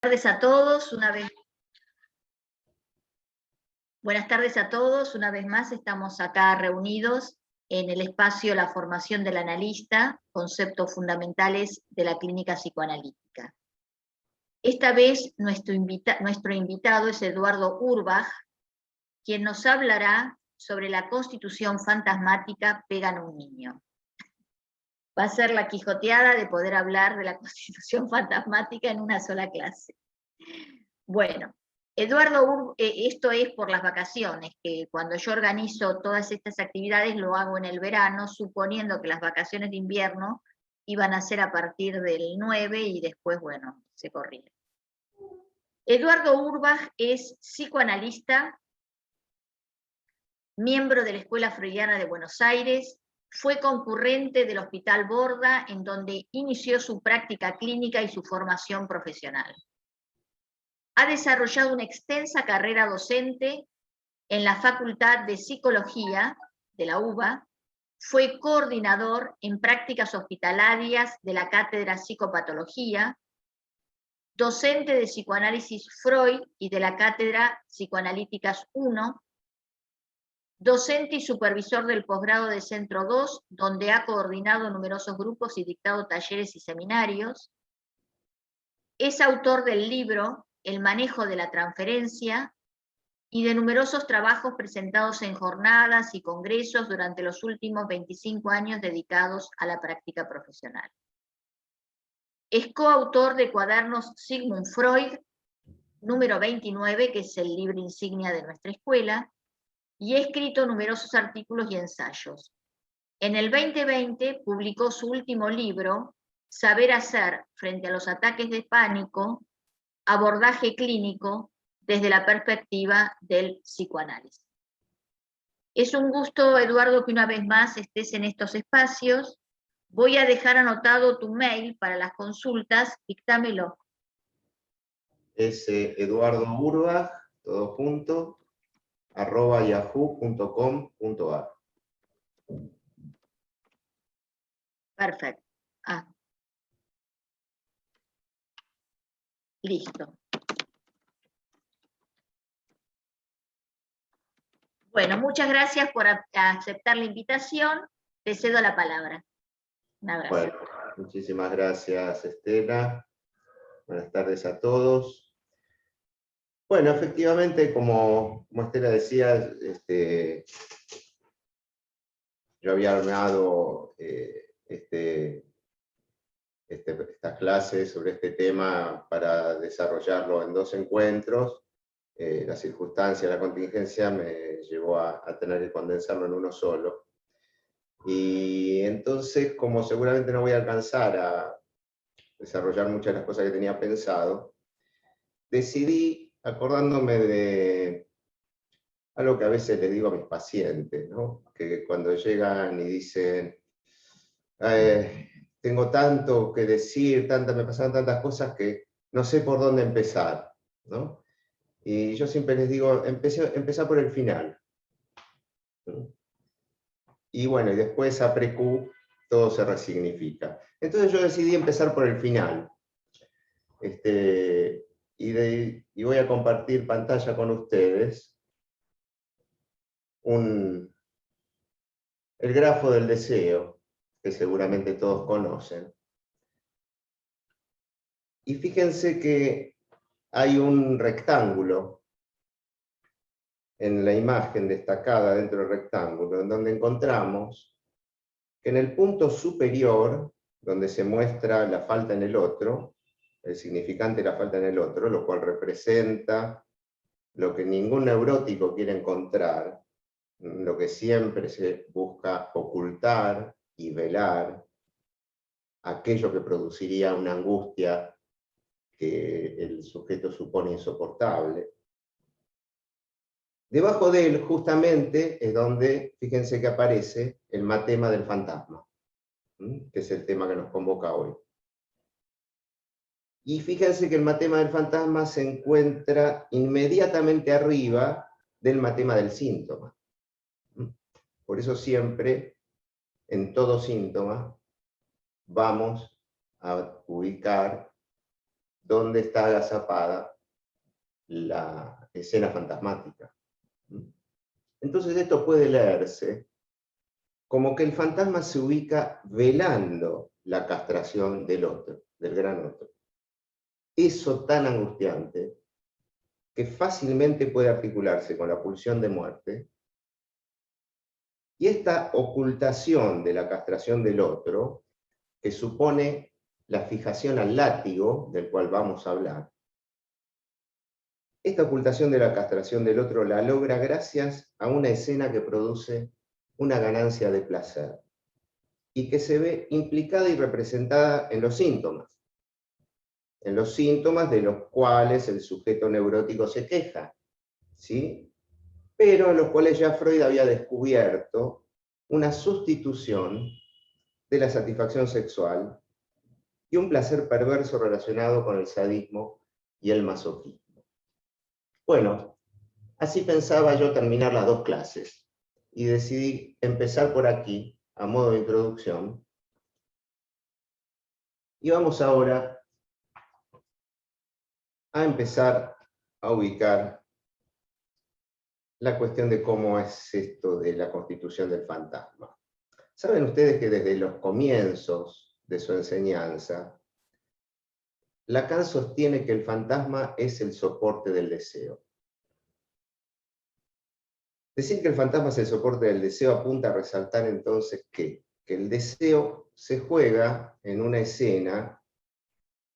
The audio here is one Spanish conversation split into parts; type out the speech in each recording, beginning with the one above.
Buenas tardes a todos, buenas tardes a todos, una vez más estamos acá reunidos en el espacio La formación del analista, conceptos fundamentales de la clínica psicoanalítica. Esta vez nuestro invitado es Eduardo Urbach, quien nos hablará sobre la constitución fantasmática Pegan a un niño. Va a ser la quijoteada de poder hablar de la constitución fantasmática en una sola clase. Bueno, Eduardo, esto es por las vacaciones, que cuando yo organizo todas estas actividades lo hago en el verano, suponiendo que las vacaciones de invierno iban a ser a partir del 9 y después, bueno, se corrieron. Eduardo Urbach es psicoanalista, miembro de la Escuela Freudiana de Buenos Aires, fue concurrente del Hospital Borda, en donde inició su práctica clínica y su formación profesional. Ha desarrollado una extensa carrera docente en la Facultad de Psicología de la UBA, fue coordinador en prácticas hospitalarias de la Cátedra Psicopatología, docente de Psicoanálisis Freud y de la Cátedra Psicoanalíticas 1, docente y supervisor del posgrado de Centro 2, donde ha coordinado numerosos grupos y dictado talleres y seminarios. Es autor del libro El manejo de la transferencia y de numerosos trabajos presentados en jornadas y congresos durante los últimos 25 años dedicados a la práctica profesional. Es coautor de Cuadernos Sigmund Freud, número 29, que es el libro insignia de nuestra escuela, y ha escrito numerosos artículos y ensayos. En el 2020 publicó su último libro, Saber hacer frente a los ataques de pánico, abordaje clínico desde la perspectiva del psicoanálisis. Es un gusto, Eduardo, que una vez más estés en estos espacios. Voy a dejar anotado tu mail para las consultas, dictámelo. Es Eduardo Urbach, todo junto, @yahoo.com.ar. Perfecto. Listo. Bueno, muchas gracias por aceptar la invitación. Te cedo la palabra. Un abrazo. Bueno, muchísimas gracias, Estela. Buenas tardes a todos. Bueno, efectivamente, como Estela decía, yo había armado estas clases sobre este tema para desarrollarlo en 2 encuentros. La circunstancia, la contingencia me llevó a tener que condensarlo en uno solo. Y entonces, como seguramente no voy a alcanzar a desarrollar muchas de las cosas que tenía pensado, decidí, acordándome de algo que a veces le digo a mis pacientes, ¿no? Que cuando llegan y dicen, tengo tanto que decir, me pasaron tantas cosas que no sé por dónde empezar, ¿no? Y yo siempre les digo, empezá por el final. ¿No? Y bueno, y después a pre-Q todo se resignifica. Entonces yo decidí empezar por el final. Y voy a compartir pantalla con ustedes el grafo del deseo, que seguramente todos conocen. Y fíjense que hay un rectángulo en la imagen destacada dentro del rectángulo, en donde encontramos que en el punto superior, donde se muestra la falta en el otro, el significante de la falta en el otro, lo cual representa lo que ningún neurótico quiere encontrar, lo que siempre se busca ocultar y velar, aquello que produciría una angustia que el sujeto supone insoportable. Debajo de él, justamente, es donde, fíjense que aparece el matema del fantasma, que es el tema que nos convoca hoy. Y fíjense que el matema del fantasma se encuentra inmediatamente arriba del matema del síntoma. Por eso siempre, en todo síntoma, vamos a ubicar donde está agazapada la escena fantasmática. Entonces esto puede leerse como que el fantasma se ubica velando la castración del otro, del gran otro. Eso tan angustiante que fácilmente puede articularse con la pulsión de muerte, y esta ocultación de la castración del otro, que supone la fijación al látigo, del cual vamos a hablar, esta ocultación de la castración del otro la logra gracias a una escena que produce una ganancia de placer, y que se ve implicada y representada en los síntomas de los cuales el sujeto neurótico se queja, ¿sí? Pero en los cuales ya Freud había descubierto una sustitución de la satisfacción sexual y un placer perverso relacionado con el sadismo y el masoquismo. Bueno, así pensaba yo terminar las dos clases, y decidí empezar por aquí, a modo de introducción, y vamos ahora a empezar a ubicar la cuestión de cómo es esto de la constitución del fantasma. Saben ustedes que desde los comienzos de su enseñanza, Lacan sostiene que el fantasma es el soporte del deseo. Decir que el fantasma es el soporte del deseo apunta a resaltar entonces que el deseo se juega en una escena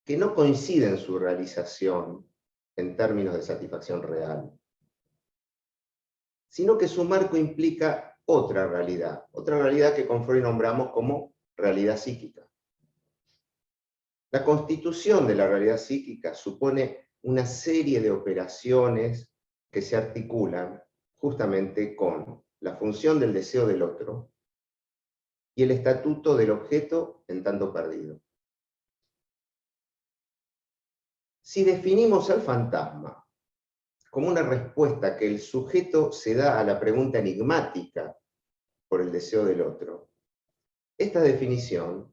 que no coincide en su realización en términos de satisfacción real, sino que su marco implica otra realidad que con Freud nombramos como realidad psíquica. La constitución de la realidad psíquica supone una serie de operaciones que se articulan justamente con la función del deseo del otro y el estatuto del objeto en tanto perdido. Si definimos al fantasma como una respuesta que el sujeto se da a la pregunta enigmática por el deseo del otro, esta definición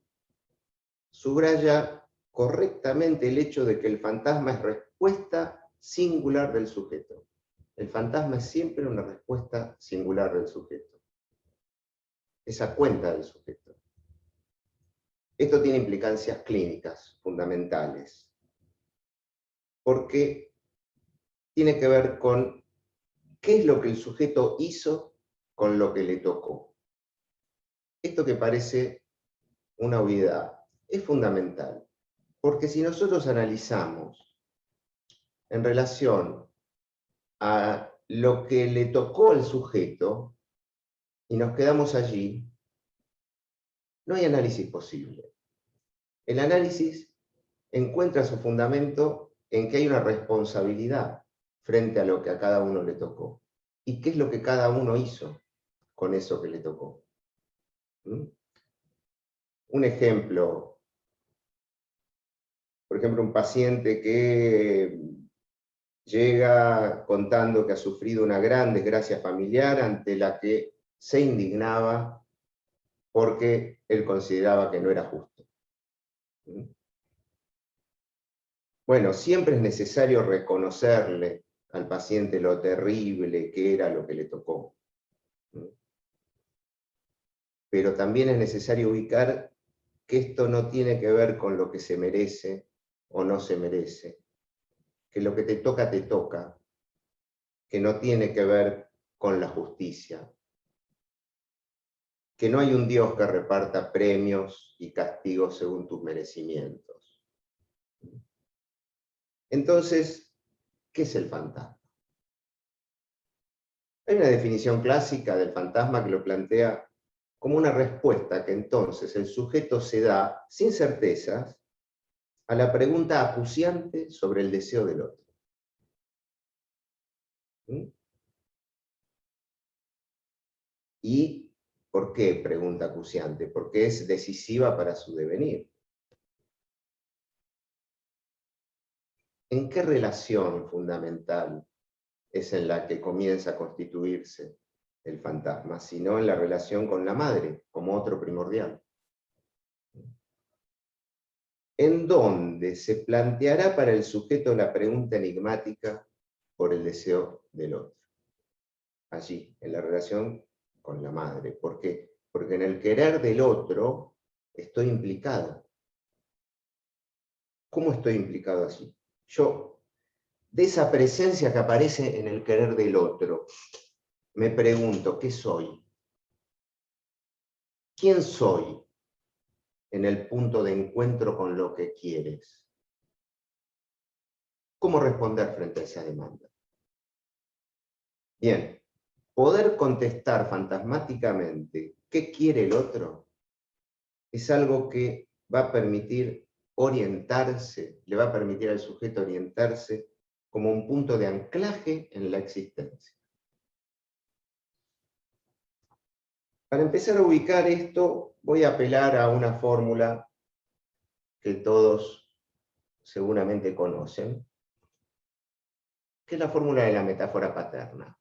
subraya correctamente el hecho de que el fantasma es respuesta singular del sujeto. El fantasma es siempre una respuesta singular del sujeto. Esa cuenta del sujeto. Esto tiene implicancias clínicas fundamentales, porque tiene que ver con qué es lo que el sujeto hizo con lo que le tocó. Esto que parece una obviedad es fundamental, porque si nosotros analizamos en relación a lo que le tocó al sujeto y nos quedamos allí, no hay análisis posible. El análisis encuentra su fundamento en que hay una responsabilidad frente a lo que a cada uno le tocó. ¿Y qué es lo que cada uno hizo con eso que le tocó? Un ejemplo, por ejemplo, un paciente que llega contando que ha sufrido una gran desgracia familiar ante la que se indignaba porque él consideraba que no era justo. Bueno, siempre es necesario reconocerle al paciente lo terrible que era lo que le tocó. Pero también es necesario ubicar que esto no tiene que ver con lo que se merece o no se merece, que lo que te toca, que no tiene que ver con la justicia, que no hay un Dios que reparta premios y castigos según tus merecimientos. Entonces, ¿qué es el fantasma? Hay una definición clásica del fantasma que lo plantea como una respuesta que entonces el sujeto se da, sin certezas, a la pregunta acuciante sobre el deseo del otro. ¿Y por qué pregunta acuciante? Porque es decisiva para su devenir. ¿En qué relación fundamental es en la que comienza a constituirse el fantasma, sino en la relación con la madre, como otro primordial? en donde se planteará para el sujeto la pregunta enigmática por el deseo del otro. Allí, en la relación con la madre. ¿Por qué? Porque en el querer del otro estoy implicado. ¿Cómo estoy implicado así? Yo, de esa presencia que aparece en el querer del otro, me pregunto, ¿qué soy? ¿Quién soy en el punto de encuentro con lo que quieres? ¿Cómo responder frente a esa demanda? Bien, poder contestar fantasmáticamente qué quiere el otro es algo que va a permitir orientarse, le va a permitir al sujeto orientarse como un punto de anclaje en la existencia. Para empezar a ubicar esto, voy a apelar a una fórmula que todos seguramente conocen, que es la fórmula de la metáfora paterna.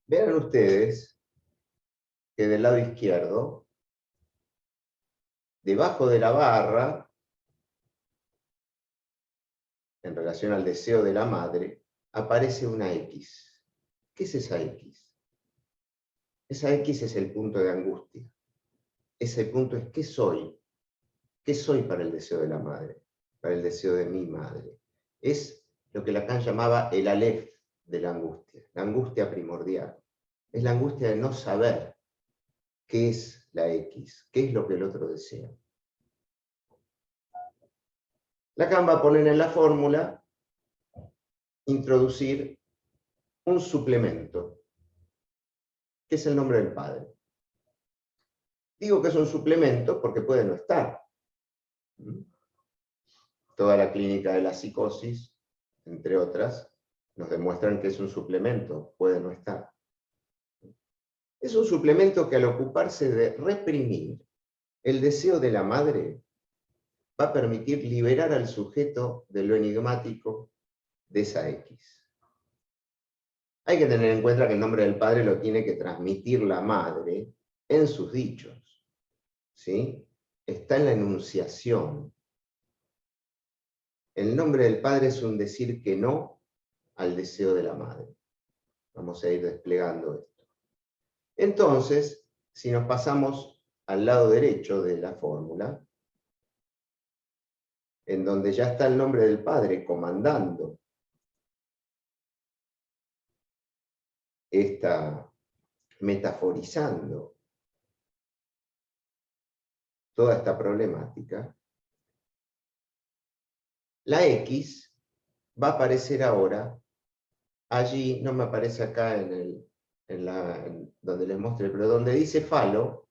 Vean ustedes que del lado izquierdo, debajo de la barra, en relación al deseo de la madre, aparece una X. ¿Qué es esa X? Esa X es el punto de angustia. Ese punto es ¿qué soy? ¿Qué soy para el deseo de la madre? Para el deseo de mi madre. Es lo que Lacan llamaba el Aleph de la angustia primordial. Es la angustia de no saber qué es la X, qué es lo que el otro desea. Lacan va a poner en la fórmula, introducir un suplemento, que es el nombre del padre. Digo que es un suplemento porque puede no estar. Toda la clínica de la psicosis, entre otras, nos demuestran que es un suplemento, puede no estar. Es un suplemento que al ocuparse de reprimir el deseo de la madre, va a permitir liberar al sujeto de lo enigmático de esa X. Hay que tener en cuenta que el nombre del padre lo tiene que transmitir la madre en sus dichos. ¿Sí? Está en la enunciación. El nombre del padre es un decir que no al deseo de la madre. Vamos a ir desplegando esto. Entonces, si nos pasamos al lado derecho de la fórmula, en donde ya está el nombre del padre comandando metaforizando toda esta problemática, la X va a aparecer ahora, allí, no me aparece acá donde les mostré, pero donde dice falo,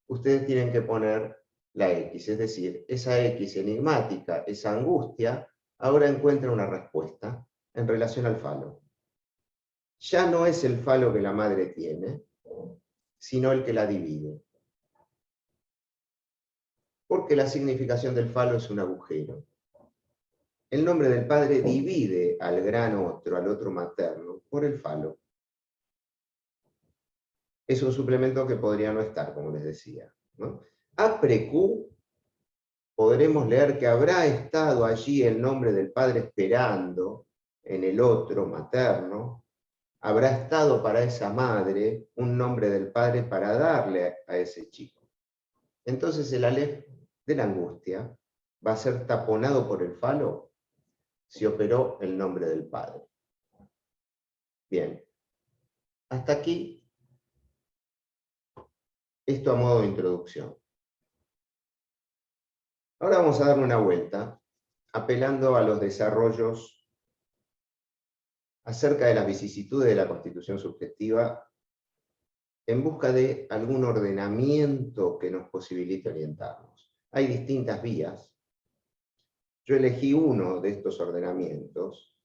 ustedes tienen que poner la X, es decir, esa X enigmática, esa angustia, ahora encuentra una respuesta en relación al falo. Ya no es el falo que la madre tiene, sino el que la divide. Porque la significación del falo es un agujero. El nombre del padre divide al gran otro, al otro materno, por el falo. Es un suplemento que podría no estar, como les decía, ¿no? A pre-Q podremos leer que habrá estado allí el nombre del padre esperando en el otro materno, habrá estado para esa madre un nombre del padre para darle a ese chico. Entonces el Aleph de la angustia va a ser taponado por el falo si operó el nombre del padre. Bien, hasta aquí esto a modo de introducción. Ahora vamos a darle una vuelta, apelando a los desarrollos acerca de las vicisitudes de la constitución subjetiva en busca de algún ordenamiento que nos posibilite orientarnos. Hay distintas vías. Yo elegí uno de estos ordenamientos,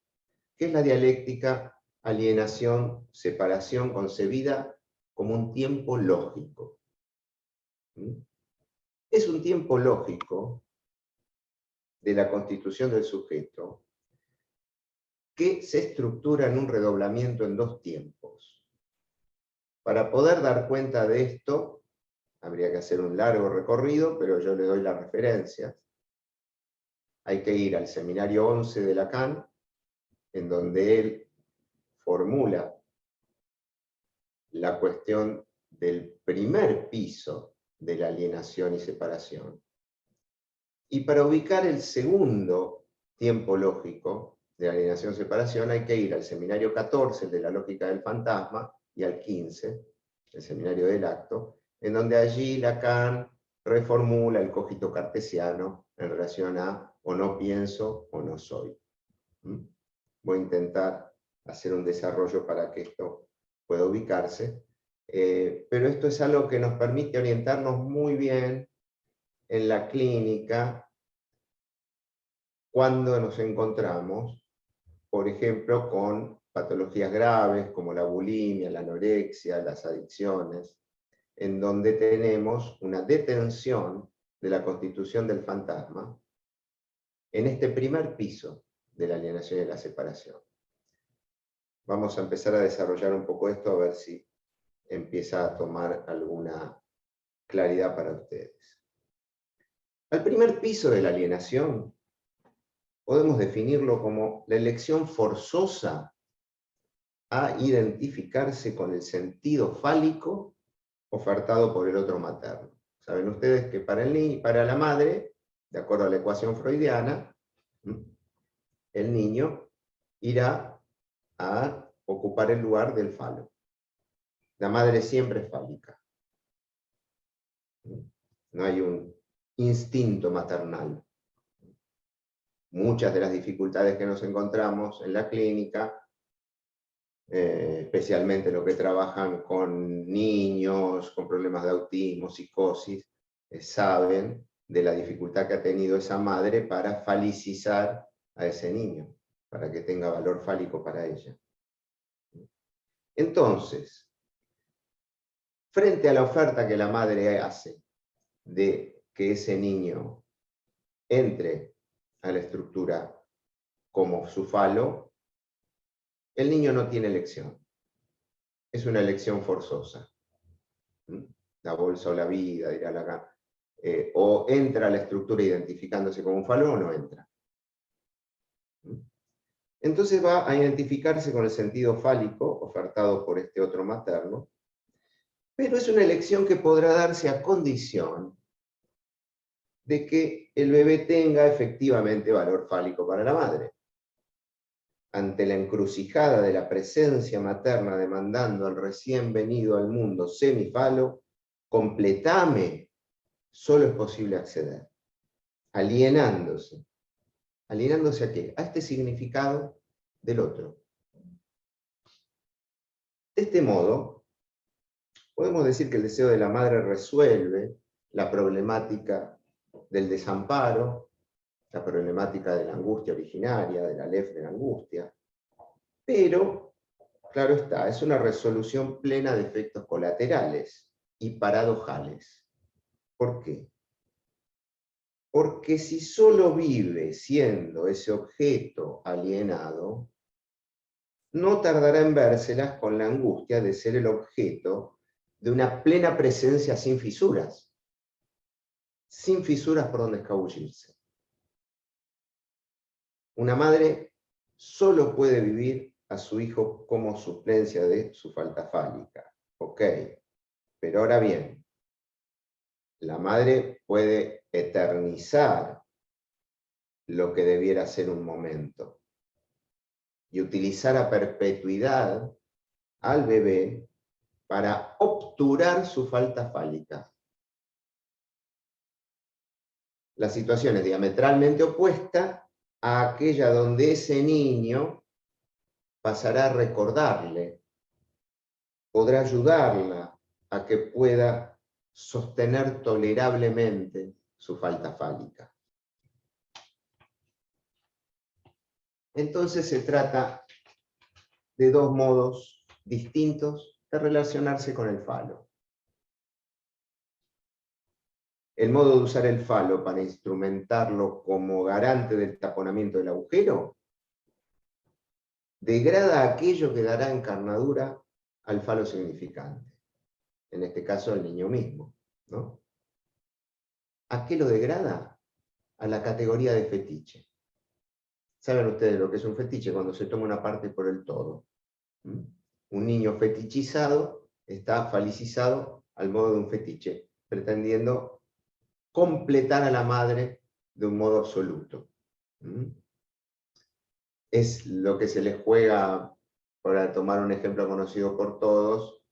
que es la dialéctica alienación-separación concebida como un tiempo lógico. Es un tiempo lógico de la constitución del sujeto que se estructura en un redoblamiento en dos tiempos. Para poder dar cuenta de esto, habría que hacer un largo recorrido, pero yo le doy las referencias. Hay que ir al seminario 11 de Lacan, en donde él formula la cuestión del primer piso de la alienación y separación. Y para ubicar el segundo tiempo lógico de la alienación-separación hay que ir al seminario 14, el de la lógica del fantasma, y al 15, el seminario del acto, en donde allí Lacan reformula el cogito cartesiano en relación a o no pienso o no soy. Voy a intentar hacer un desarrollo para que esto pueda ubicarse, pero esto es algo que nos permite orientarnos muy bien en la clínica cuando nos encontramos, por ejemplo, con patologías graves como la bulimia, la anorexia, las adicciones, en donde tenemos una detención de la constitución del fantasma en este primer piso de la alienación y la separación. Vamos a empezar a desarrollar un poco esto, a ver si empieza a tomar alguna claridad para ustedes. Al primer piso de la alienación podemos definirlo como la elección forzosa a identificarse con el sentido fálico ofertado por el otro materno. Saben ustedes que para la madre, de acuerdo a la ecuación freudiana, el niño irá a ocupar el lugar del falo. La madre siempre es fálica. No hay un instinto maternal. Muchas de las dificultades que nos encontramos en la clínica, especialmente los que trabajan con niños, con problemas de autismo, psicosis, saben de la dificultad que ha tenido esa madre para falicizar a ese niño, para que tenga valor fálico para ella. Entonces, frente a la oferta que la madre hace de que ese niño entre a la estructura como su falo, el niño no tiene elección. Es una elección forzosa. La bolsa o la vida, dirá Lacan. O entra a la estructura identificándose como un falo o no entra. Entonces va a identificarse con el sentido fálico ofertado por este otro materno, pero es una elección que podrá darse a condición de que el bebé tenga efectivamente valor fálico para la madre. Ante la encrucijada de la presencia materna demandando al recién venido al mundo semifalo, completame, solo es posible acceder, alienándose. ¿Alienándose a qué? A este significado del otro. De este modo, podemos decir que el deseo de la madre resuelve la problemática del desamparo, la problemática de la angustia originaria, de la lef de la angustia, pero, claro está, es una resolución plena de efectos colaterales y paradojales. ¿Por qué? Porque si solo vive siendo ese objeto alienado, no tardará en vérselas con la angustia de ser el objeto de una plena presencia sin fisuras por donde escabullirse. Una madre solo puede vivir a su hijo como suplencia de su falta fálica. Ok, pero ahora bien, la madre puede eternizar lo que debiera ser un momento y utilizar a perpetuidad al bebé para obturar su falta fálica. La situación es diametralmente opuesta a aquella donde ese niño pasará a recordarle, podrá ayudarla a que pueda sostener tolerablemente su falta fálica. Entonces se trata de dos modos distintos de relacionarse con el falo. El modo de usar el falo para instrumentarlo como garante del taponamiento del agujero degrada aquello que dará encarnadura al falo significante. en este caso el niño mismo, ¿no? ¿A qué lo degrada? A la categoría de fetiche. ¿Saben ustedes lo que es un fetiche? Cuando se toma una parte por el todo. ¿Mm? Un niño fetichizado está falicizado al modo de un fetiche, pretendiendo completar a la madre de un modo absoluto. ¿Mm? Es lo que se le juega, para tomar un ejemplo conocido por todos,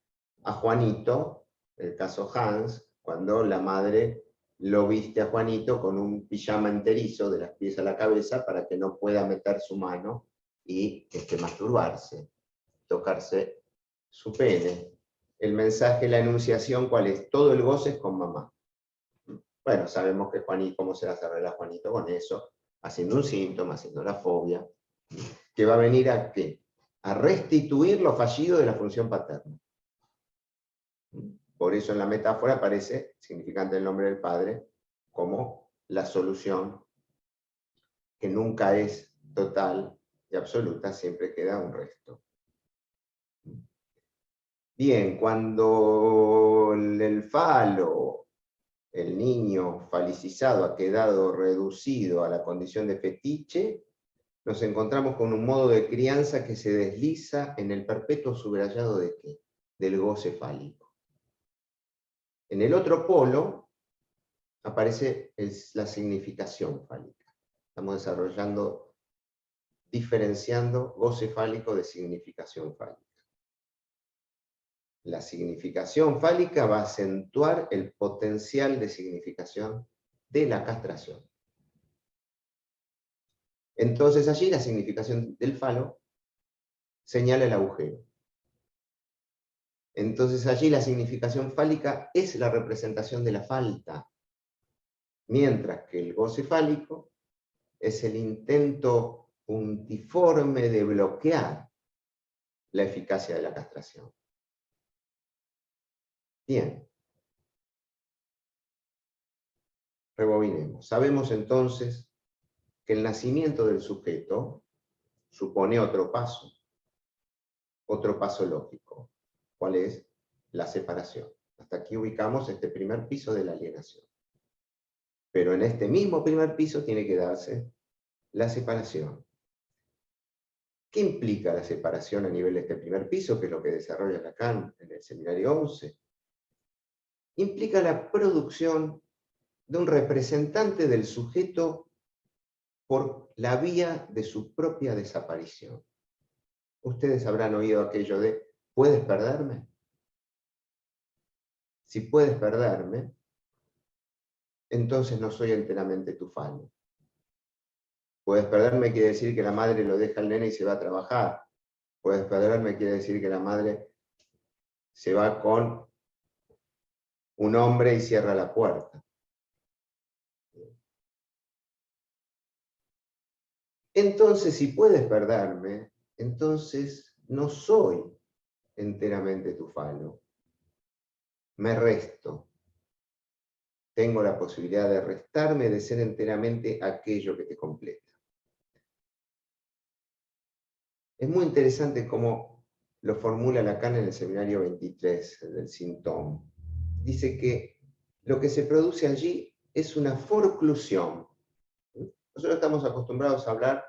a Juanito, el caso Hans, cuando la madre lo viste a Juanito con un pijama enterizo de las pies a la cabeza para que no pueda meter su mano y masturbarse, tocarse su pene. El mensaje, la enunciación, ¿cuál es? Todo el goce es con mamá. Bueno, sabemos que Juanito, ¿cómo se las arregla Juanito con eso? Haciendo un síntoma, haciendo la fobia, que va a venir a ¿qué? A restituir lo fallido de la función paterna. Por eso en la metáfora aparece, significante del nombre del Padre, como la solución, que nunca es total y absoluta, siempre queda un resto. Bien, cuando el falo, el niño falicizado, ha quedado reducido a la condición de fetiche, nos encontramos con un modo de crianza que se desliza en el perpetuo subrayado ¿de qué? Del goce fálico. En el otro polo aparece la significación fálica. Estamos desarrollando, diferenciando goce fálico de significación fálica. La significación fálica va a acentuar el potencial de significación de la castración. Entonces allí la significación del falo señala el agujero. Entonces allí la significación fálica es la representación de la falta, mientras que el goce fálico es el intento puntiforme de bloquear la eficacia de la castración. Bien. Rebobinemos. Sabemos entonces que el nacimiento del sujeto supone otro paso lógico. ¿Cuál es? La separación. Hasta aquí ubicamos este primer piso de la alienación. Pero en este mismo primer piso tiene que darse la separación. ¿Qué implica la separación a nivel de este primer piso, que es lo que desarrolla Lacan en el seminario 11? Implica la producción de un representante del sujeto por la vía de su propia desaparición. Ustedes habrán oído aquello de, ¿puedes perderme? Si puedes perderme, entonces no soy enteramente tu falo. Puedes perderme quiere decir que la madre lo deja al nene y se va a trabajar. Puedes perderme quiere decir que la madre se va con un hombre y cierra la puerta. Entonces, si puedes perderme, entonces no soy enteramente tu falo. Me resto. Tengo la posibilidad de restarme, de ser enteramente aquello que te completa. Es muy interesante cómo lo formula Lacan en el seminario 23 del Sintón. Dice que lo que se produce allí es una forclusión. Nosotros estamos acostumbrados a hablar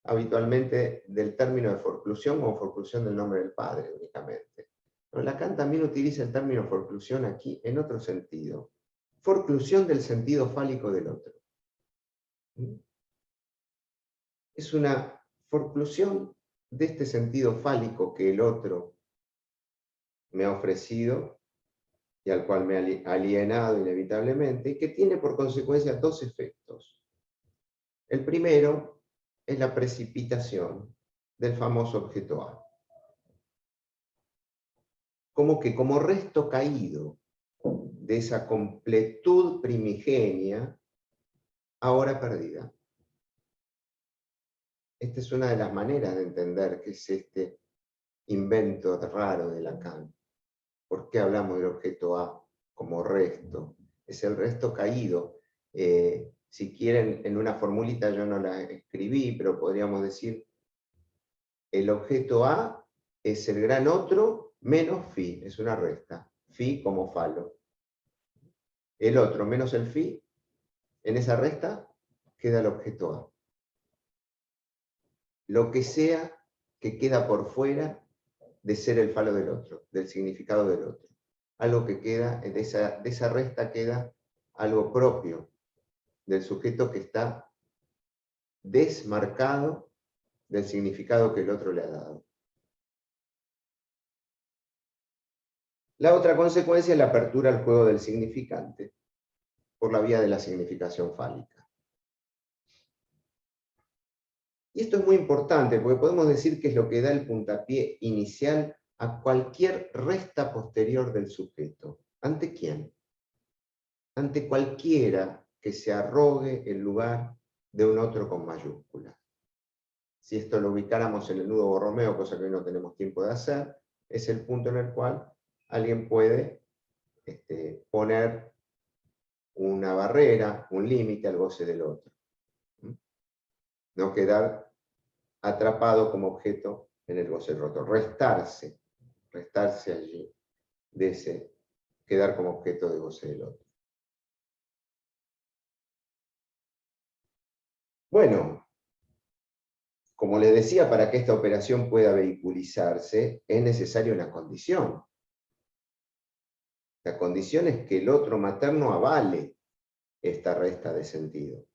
habitualmente del término de forclusión como forclusión del nombre del Padre únicamente. Pero Lacan también utiliza el término forclusión aquí en otro sentido. Forclusión del sentido fálico del otro. Es una forclusión de este sentido fálico que el otro me ha ofrecido y al cual me ha alienado inevitablemente, y que tiene por consecuencia dos efectos. El primero es la precipitación del famoso objeto A. Como que como resto caído de esa completud primigenia, ahora perdida. Esta es una de las maneras de entender qué es este invento raro de Lacan. ¿Por qué hablamos del objeto A como resto? Es el resto caído. Si quieren, en una formulita yo no la escribí, pero podríamos decir, el objeto A es el gran otro menos phi, es una resta. phi como falo. El otro menos el phi, en esa resta queda el objeto A. Lo que sea que queda por fuera de ser el falo del otro, del significado del otro. Algo que queda, de esa resta queda algo propio del sujeto que está desmarcado del significado que el otro le ha dado. La otra consecuencia es la apertura al juego del significante, por la vía de la significación fálica. Y esto es muy importante, porque podemos decir que es lo que da el puntapié inicial a cualquier resta posterior del sujeto. ¿Ante quién? Ante cualquiera que se arrogue el lugar de un otro con mayúscula. Si esto lo ubicáramos en el nudo Borromeo, cosa que hoy no tenemos tiempo de hacer, es el punto en el cual alguien puede poner una barrera, un límite al goce del otro. No quedar atrapado como objeto en el goce del otro. Restarse allí de ese quedar como objeto de goce del otro. Bueno, como les decía, para que esta operación pueda vehiculizarse es necesaria una condición. La condición es que el otro materno avale esta resta de sentido.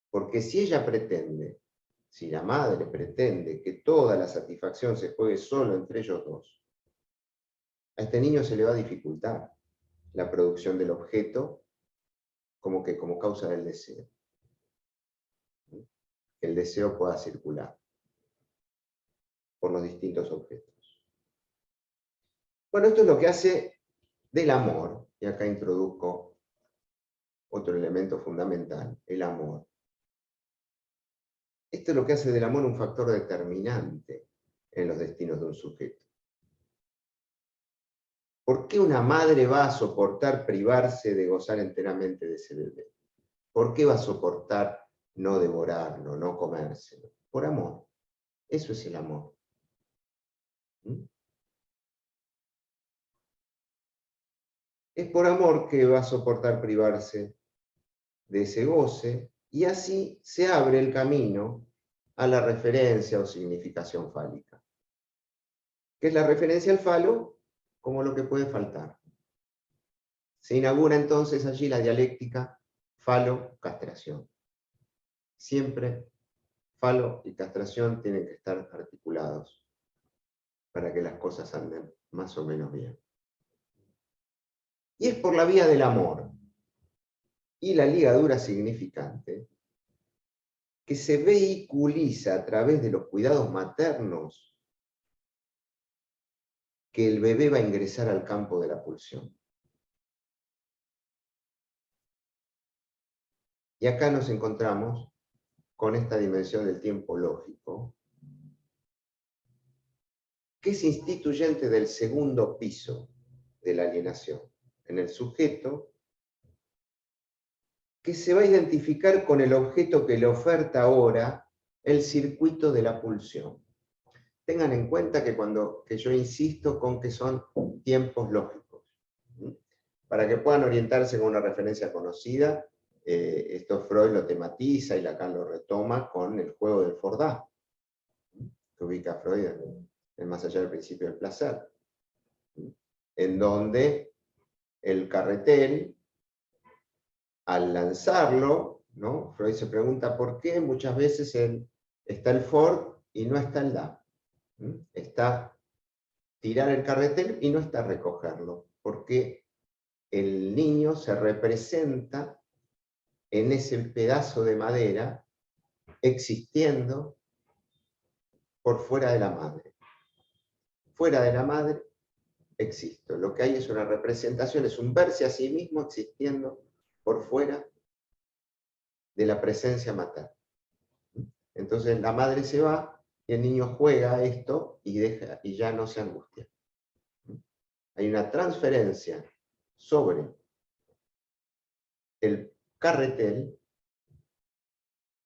Porque si ella pretende, si la madre pretende que toda la satisfacción se juegue solo entre ellos dos, a este niño se le va a dificultar la producción del objeto como causa del deseo. Que el deseo pueda circular por los distintos objetos. Bueno, esto es lo que hace del amor, y acá introduzco otro elemento fundamental, el amor. Esto es lo que hace del amor un factor determinante en los destinos de un sujeto. ¿Por qué una madre va a soportar privarse de gozar enteramente de ese bebé? ¿Por qué va a soportar no devorarlo, no comérselo? Por amor. Eso es el amor. ¿Mm? Es por amor que va a soportar privarse de ese goce, y así se abre el camino a la referencia o significación fálica. ¿Qué es la referencia al falo? Como lo que puede faltar. Se inaugura entonces allí la dialéctica falo-castración. Siempre falo y castración tienen que estar articulados para que las cosas anden más o menos bien. Y es por la vía del amor y la ligadura significante que se vehiculiza a través de los cuidados maternos que el bebé va a ingresar al campo de la pulsión. Y acá nos encontramos con esta dimensión del tiempo lógico, que es instituyente del segundo piso de la alienación, en el sujeto, que se va a identificar con el objeto que le oferta ahora el circuito de la pulsión. Tengan en cuenta que yo insisto con que son tiempos lógicos. Para que puedan orientarse con una referencia conocida, esto Freud lo tematiza y Lacan lo retoma con el juego del Fordá, que ubica Freud en Más allá del principio del placer, en donde el carretel, al lanzarlo, ¿no? Freud se pregunta por qué muchas veces está el Ford y no está el Da. Está tirar el carretel y no está recogerlo, porque el niño se representa en ese pedazo de madera existiendo por fuera de la madre. Fuera de la madre existo. Lo que hay es una representación, es un verse a sí mismo existiendo por fuera de la presencia materna. Entonces la madre se va y el niño juega a esto y ya no se angustia. Hay una transferencia sobre el carretel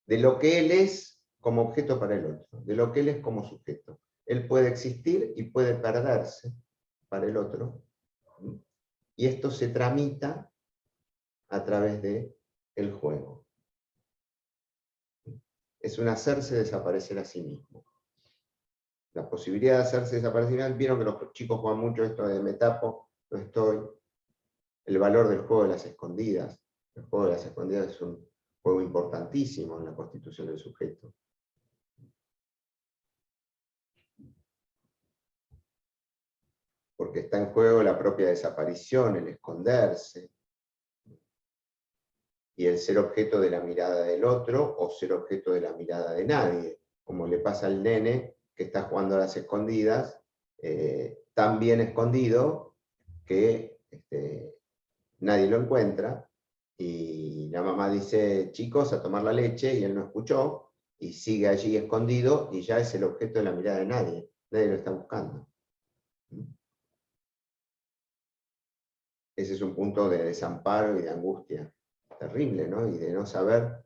de lo que él es como objeto para el otro, de lo que él es como sujeto. Él puede existir y puede perderse para el otro, Y esto se tramita a través del juego. Es un hacerse desaparecer a sí mismo. La posibilidad de hacerse desaparecer, vieron que los chicos juegan mucho esto de me tapo, no estoy. El valor del juego de las escondidas. El juego de las escondidas es un juego importantísimo en la constitución del sujeto. Porque está en juego la propia desaparición, el esconderse, y el ser objeto de la mirada del otro o ser objeto de la mirada de nadie, como le pasa al nene que está jugando a las escondidas, tan bien escondido que nadie lo encuentra, y la mamá dice, chicos, a tomar la leche, y él no escuchó, y sigue allí escondido, y ya es el objeto de la mirada de nadie lo está buscando. Ese es un punto de desamparo y de angustia terrible, ¿no? Y de no saber,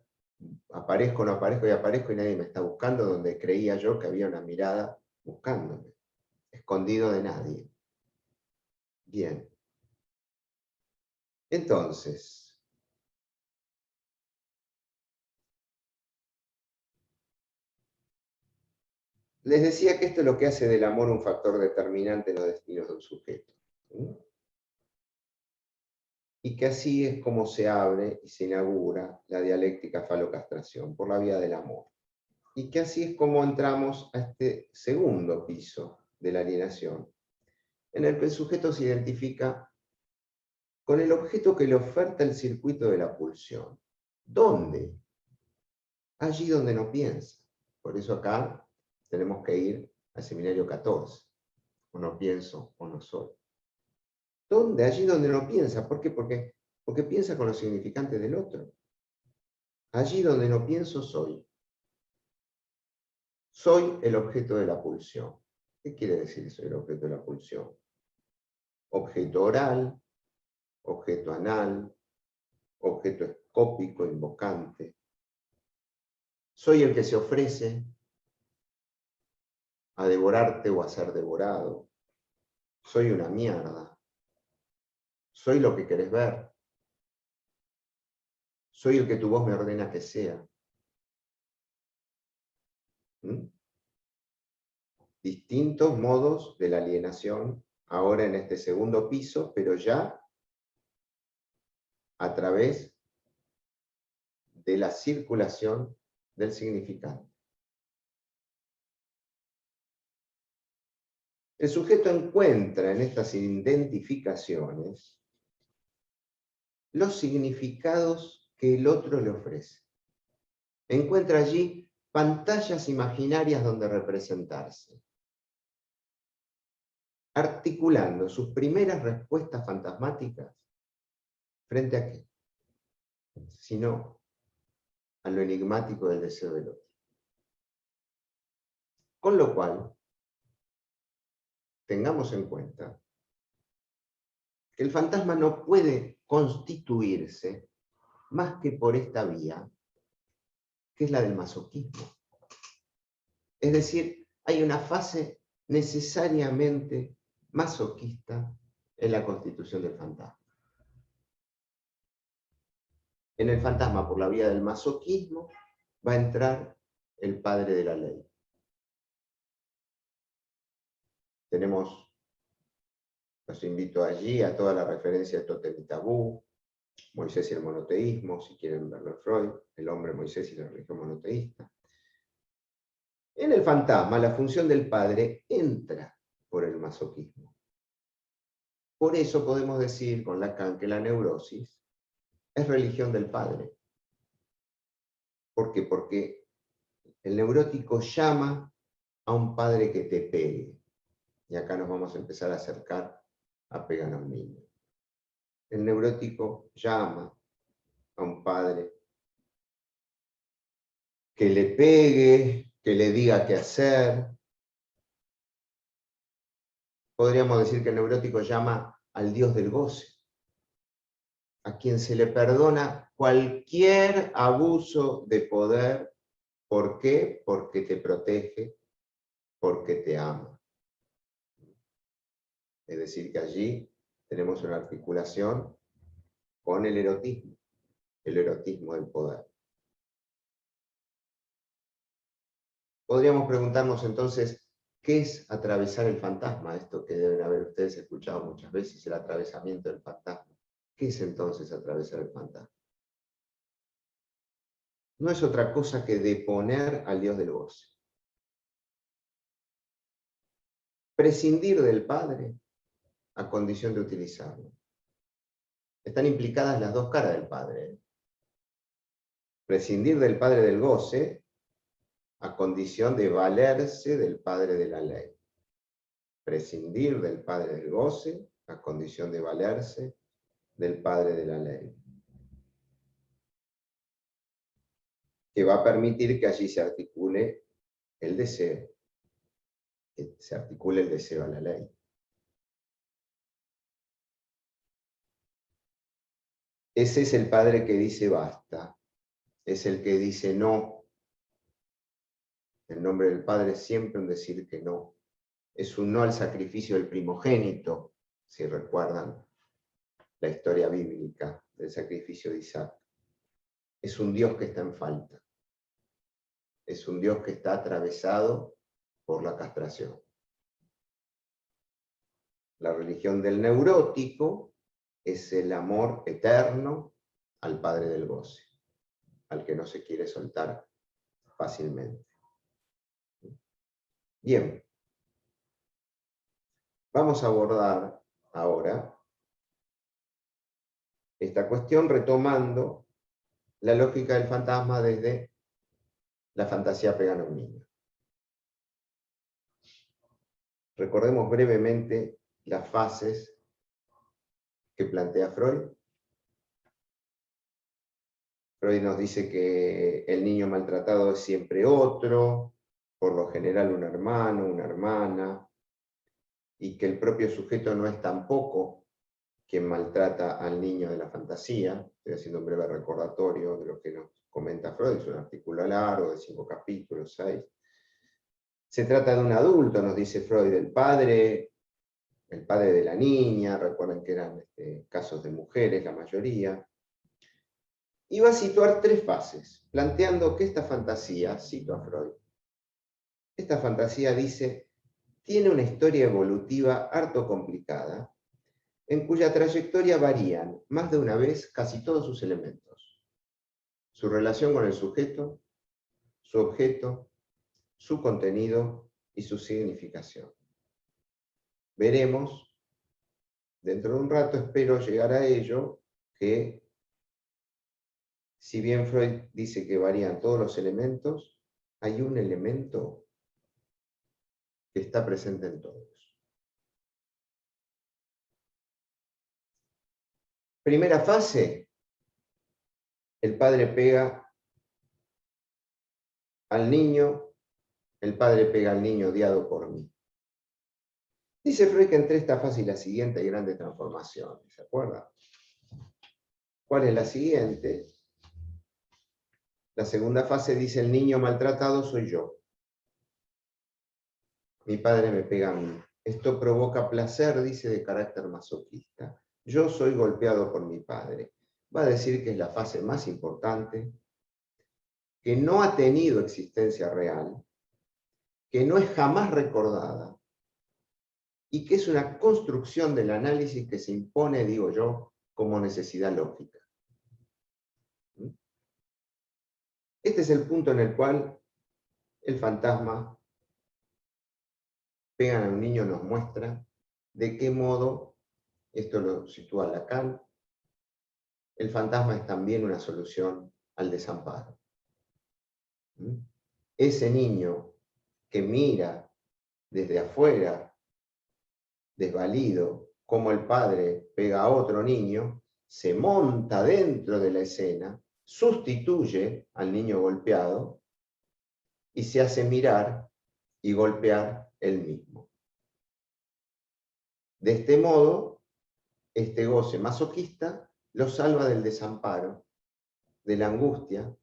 aparezco o no aparezco, y aparezco y nadie me está buscando, donde creía yo que había una mirada buscándome, escondido de nadie. Bien. Entonces, les decía que esto es lo que hace del amor un factor determinante en los destinos de un sujeto. ¿Sí? Y que así es como se abre y se inaugura la dialéctica falocastración, por la vía del amor. Y que así es como entramos a este segundo piso de la alienación, en el que el sujeto se identifica con el objeto que le oferta el circuito de la pulsión. ¿Dónde? Allí donde no piensa. Por eso acá tenemos que ir al seminario 14. O no pienso o no soy. ¿Dónde? Allí donde no piensa. ¿Por qué? Porque piensa con los significantes del otro. Allí donde no pienso, soy. Soy el objeto de la pulsión. ¿Qué quiere decir soy el objeto de la pulsión? Objeto oral, objeto anal, objeto escópico, invocante. Soy el que se ofrece a devorarte o a ser devorado. Soy una mierda. Soy lo que querés ver. Soy el que tu voz me ordena que sea. Distintos modos de la alienación, ahora en este segundo piso, pero ya a través de la circulación del significante. El sujeto encuentra en estas identificaciones los significados que el otro le ofrece. Encuentra allí pantallas imaginarias donde representarse, articulando sus primeras respuestas fantasmáticas frente a qué, sino a lo enigmático del deseo del otro. Con lo cual, tengamos en cuenta que el fantasma no puede constituirse más que por esta vía, que es la del masoquismo. Es decir, hay una fase necesariamente masoquista en la constitución del fantasma. En el fantasma, por la vía del masoquismo, va a entrar el padre de la ley. Los invito allí a toda la referencia de Tótem y Tabú, Moisés y el monoteísmo, si quieren verlo en Freud, el hombre Moisés y la religión monoteísta. En el fantasma, la función del padre entra por el masoquismo. Por eso podemos decir con Lacan que la neurosis es religión del padre. ¿Por qué? Porque el neurótico llama a un padre que te pegue. Y acá nos vamos a empezar a acercar a pegar a un niño. El neurótico llama a un padre que le pegue, que le diga qué hacer. Podríamos decir que el neurótico llama al Dios del goce, a quien se le perdona cualquier abuso de poder. ¿Por qué? Porque te protege, porque te ama. Es decir, que allí tenemos una articulación con el erotismo del poder. Podríamos preguntarnos entonces, ¿qué es atravesar el fantasma? Esto que deben haber ustedes escuchado muchas veces, el atravesamiento del fantasma. ¿Qué es entonces atravesar el fantasma? No es otra cosa que deponer al Dios del goce. Prescindir del Padre a condición de utilizarlo. Están implicadas las dos caras del Padre. Prescindir del Padre del goce a condición de valerse del Padre de la ley. Prescindir del Padre del goce a condición de valerse del Padre de la ley. Que va a permitir que allí se articule el deseo, que se articule el deseo a la ley. Ese es el Padre que dice basta, es el que dice no. El nombre del Padre es siempre un decir que no. Es un no al sacrificio del primogénito, si recuerdan la historia bíblica del sacrificio de Isaac. Es un Dios que está en falta. Es un Dios que está atravesado por la castración. La religión del neurótico es el amor eterno al Padre del goce, al que no se quiere soltar fácilmente. Bien, vamos a abordar ahora esta cuestión retomando la lógica del fantasma desde la fantasía pegana a un niño. Recordemos brevemente las fases que plantea Freud. Freud nos dice que el niño maltratado es siempre otro, por lo general un hermano, una hermana, y que el propio sujeto no es tampoco quien maltrata al niño de la fantasía. Estoy haciendo un breve recordatorio de lo que nos comenta Freud, es un artículo largo de 5 capítulos, 6. Se trata de un adulto, nos dice Freud, el padre de la niña, recuerden que eran casos de mujeres la mayoría, y va a situar 3 fases, planteando que esta fantasía, cito a Freud, esta fantasía dice, tiene una historia evolutiva harto complicada, en cuya trayectoria varían más de una vez casi todos sus elementos. Su relación con el sujeto, su objeto, su contenido y su significación. Veremos, dentro de un rato espero llegar a ello, que si bien Freud dice que varían todos los elementos, hay un elemento que está presente en todos. Primera fase, el padre pega al niño, el padre pega al niño odiado por mí. Dice Freud que entre esta fase y la siguiente hay grandes transformaciones, ¿se acuerdan? ¿Cuál es la siguiente? La segunda fase dice, el niño maltratado soy yo. Mi padre me pega a mí. Esto provoca placer, dice, de carácter masoquista. Yo soy golpeado por mi padre. Va a decir que es la fase más importante, que no ha tenido existencia real, que no es jamás recordada, y que es una construcción del análisis que se impone, digo yo, como necesidad lógica. Este es el punto en el cual el fantasma pega a un niño, nos muestra de qué modo, esto lo sitúa Lacan, el fantasma es también una solución al desamparo. Ese niño que mira desde afuera, desvalido, como el padre pega a otro niño, se monta dentro de la escena, sustituye al niño golpeado y se hace mirar y golpear él mismo. De este modo, este goce masoquista lo salva del desamparo, de la angustia,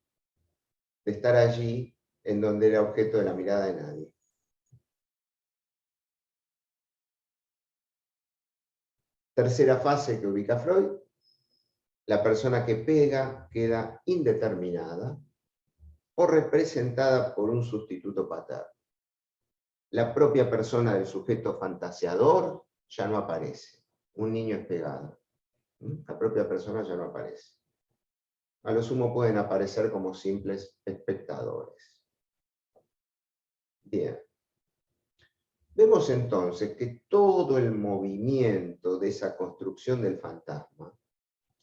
de estar allí en donde era objeto de la mirada de nadie. Tercera fase que ubica Freud, la persona que pega queda indeterminada o representada por un sustituto paterno. La propia persona del sujeto fantaseador ya no aparece. Un niño es pegado. La propia persona ya no aparece. A lo sumo pueden aparecer como simples espectadores. Bien. Vemos entonces que todo el movimiento de esa construcción del fantasma,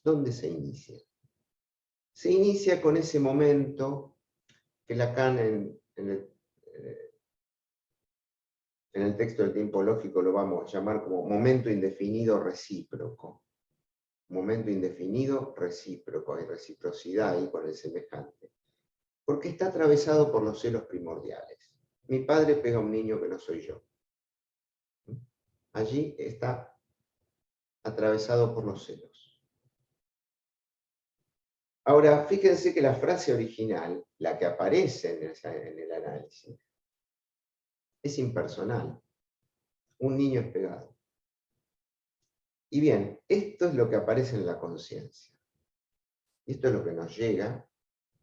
¿dónde se inicia? Se inicia con ese momento que Lacan en el texto del tiempo lógico lo vamos a llamar como momento indefinido recíproco. Momento indefinido recíproco, hay reciprocidad ahí con el semejante. Porque está atravesado por los celos primordiales. Mi padre pega a un niño que no soy yo. Allí está atravesado por los celos. Ahora, fíjense que la frase original, la que aparece en el análisis, es impersonal. Un niño es pegado. Y bien, esto es lo que aparece en la conciencia. Y esto es lo que nos llega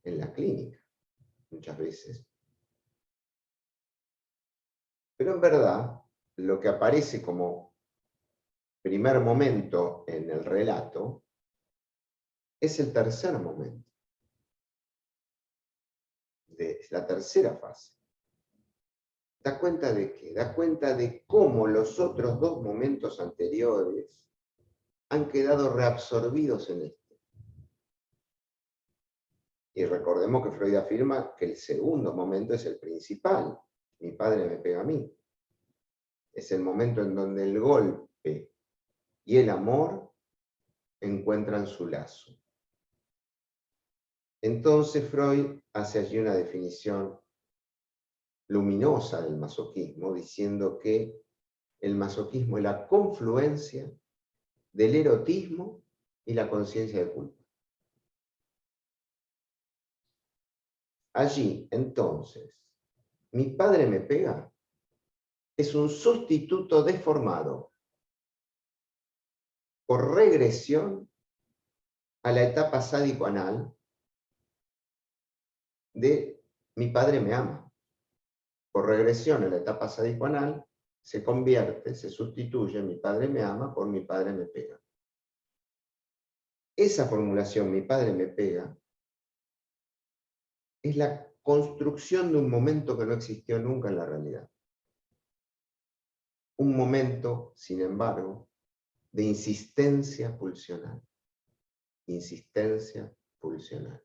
en la clínica, muchas veces. Pero en verdad, lo que aparece como primer momento en el relato es el tercer momento, de la tercera fase. ¿Da cuenta de qué? Da cuenta de cómo los otros dos momentos anteriores han quedado reabsorbidos en este. Y recordemos que Freud afirma que el segundo momento es el principal. Mi padre me pega a mí. Es el momento en donde el golpe y el amor encuentran su lazo. Entonces Freud hace allí una definición luminosa del masoquismo, diciendo que el masoquismo es la confluencia del erotismo y la conciencia de culpa. Allí, entonces, mi padre me pega es un sustituto deformado por regresión a la etapa sádico-anal de mi padre me ama. Por regresión a la etapa sádico-anal se convierte, se sustituye mi padre me ama por mi padre me pega. Esa formulación, mi padre me pega, es la construcción de un momento que no existió nunca en la realidad. Un momento, sin embargo, de insistencia pulsional. Insistencia pulsional.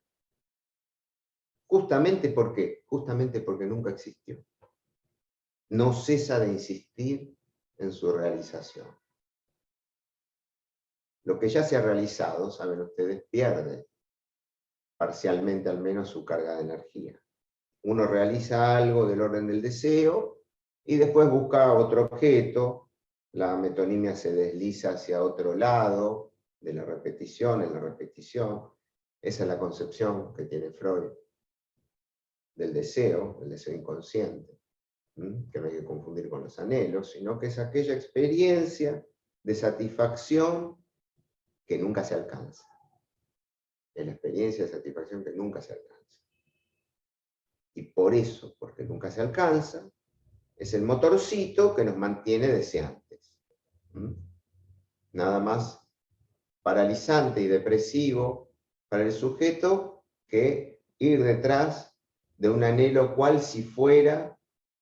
Justamente porque nunca existió. No cesa de insistir en su realización. Lo que ya se ha realizado, saben ustedes, pierde parcialmente al menos su carga de energía. Uno realiza algo del orden del deseo y después busca otro objeto, la metonimia se desliza hacia otro lado de la repetición, en la repetición. Esa es la concepción que tiene Freud del deseo, el deseo inconsciente, que no hay que confundir con los anhelos, sino que es aquella experiencia de satisfacción que nunca se alcanza. Es la experiencia de satisfacción que nunca se alcanza. Y por eso, porque nunca se alcanza, es el motorcito que nos mantiene deseantes. Nada más paralizante y depresivo para el sujeto que ir detrás de un anhelo cual si fuera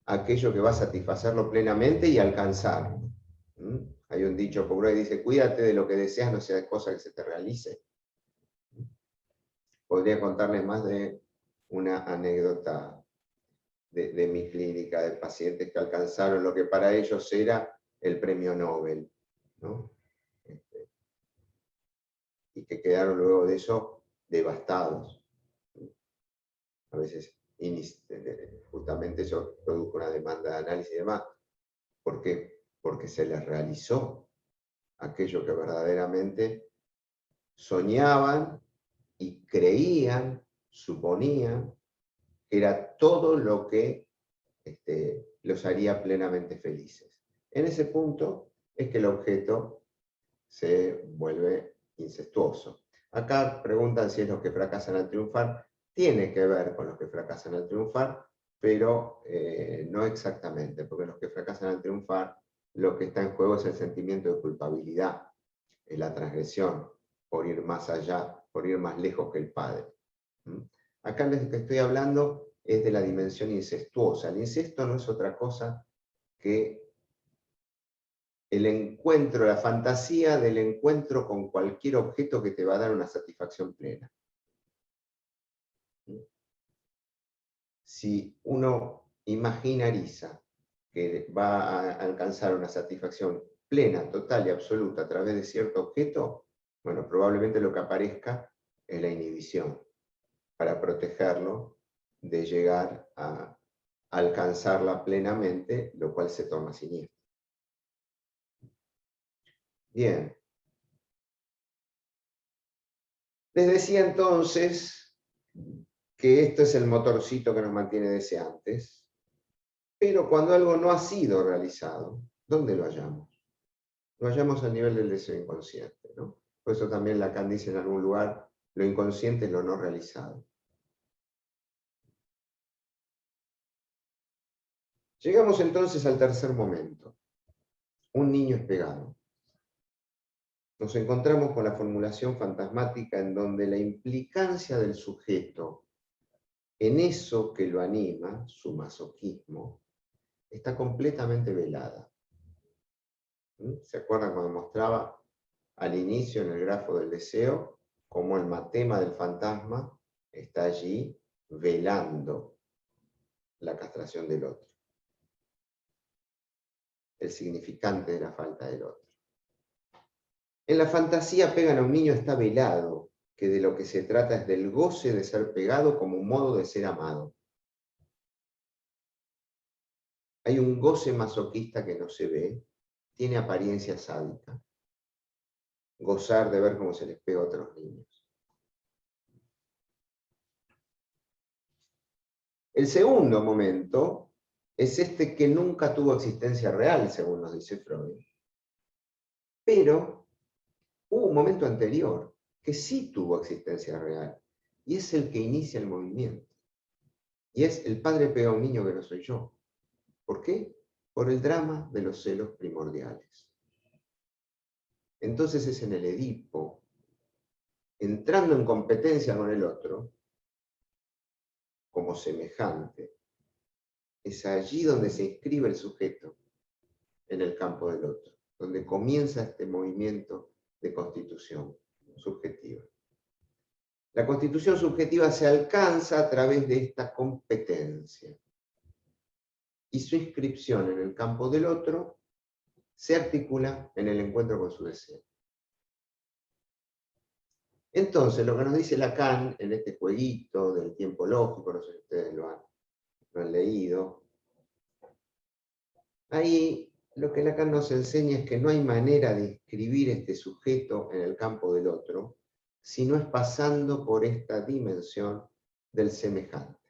aquello que va a satisfacerlo plenamente y alcanzarlo. Hay un dicho popular que dice, cuídate de lo que deseas, no sea cosa que se te realice. Podría contarles más de una anécdota de mi clínica, de pacientes que alcanzaron lo que para ellos era el premio Nobel, ¿no? Y que quedaron luego de eso devastados. A veces, justamente eso produjo una demanda de análisis y demás. ¿Por qué? Porque se les realizó aquello que verdaderamente soñaban y creían, suponían, que era todo lo que los haría plenamente felices. En ese punto es que el objeto se vuelve incestuoso. Acá preguntan si es los que fracasan al triunfar. Tiene que ver con los que fracasan al triunfar, pero no exactamente, porque los que fracasan al triunfar, lo que está en juego es el sentimiento de culpabilidad, es la transgresión, por ir más allá, por ir más lejos que el padre. Acá lo que estoy hablando es de la dimensión incestuosa. El incesto no es otra cosa que el encuentro, la fantasía del encuentro con cualquier objeto que te va a dar una satisfacción plena. Si uno imaginariza que va a alcanzar una satisfacción plena, total y absoluta a través de cierto objeto, bueno, probablemente lo que aparezca es la inhibición, para protegerlo de llegar a alcanzarla plenamente, lo cual se torna siniestro. Bien. Les decía entonces que esto es el motorcito que nos mantiene deseantes, pero cuando algo no ha sido realizado, ¿dónde lo hallamos? Lo hallamos al nivel del deseo inconsciente, ¿no? Por eso también Lacan dice en algún lugar, lo inconsciente es lo no realizado. Llegamos entonces al tercer momento. Un niño es pegado. Nos encontramos con la formulación fantasmática en donde la implicancia del sujeto en eso que lo anima, su masoquismo, está completamente velada. ¿Se acuerdan cuando mostraba al inicio en el grafo del deseo cómo el matema del fantasma está allí velando la castración del otro, el significante de la falta del otro? En la fantasía Pegan a un niño está velado, que de lo que se trata es del goce de ser pegado como un modo de ser amado. Hay un goce masoquista que no se ve, tiene apariencia sádica. Gozar de ver cómo se les pega a otros niños. El segundo momento es este que nunca tuvo existencia real, según nos dice Freud. Pero hubo un momento anterior que sí tuvo existencia real, y es el que inicia el movimiento. Y es el padre pega a un niño que no soy yo. ¿Por qué? Por el drama de los celos primordiales. Entonces es en el Edipo, entrando en competencia con el otro, como semejante, es allí donde se inscribe el sujeto en el campo del otro, donde comienza este movimiento de constitución subjetiva. La constitución subjetiva se alcanza a través de esta competencia, y su inscripción en el campo del otro se articula en el encuentro con su deseo. Entonces, lo que nos dice Lacan en este jueguito del tiempo lógico, no sé si ustedes lo han leído, ahí lo que Lacan nos enseña es que no hay manera de inscribir este sujeto en el campo del otro, si no es pasando por esta dimensión del semejante,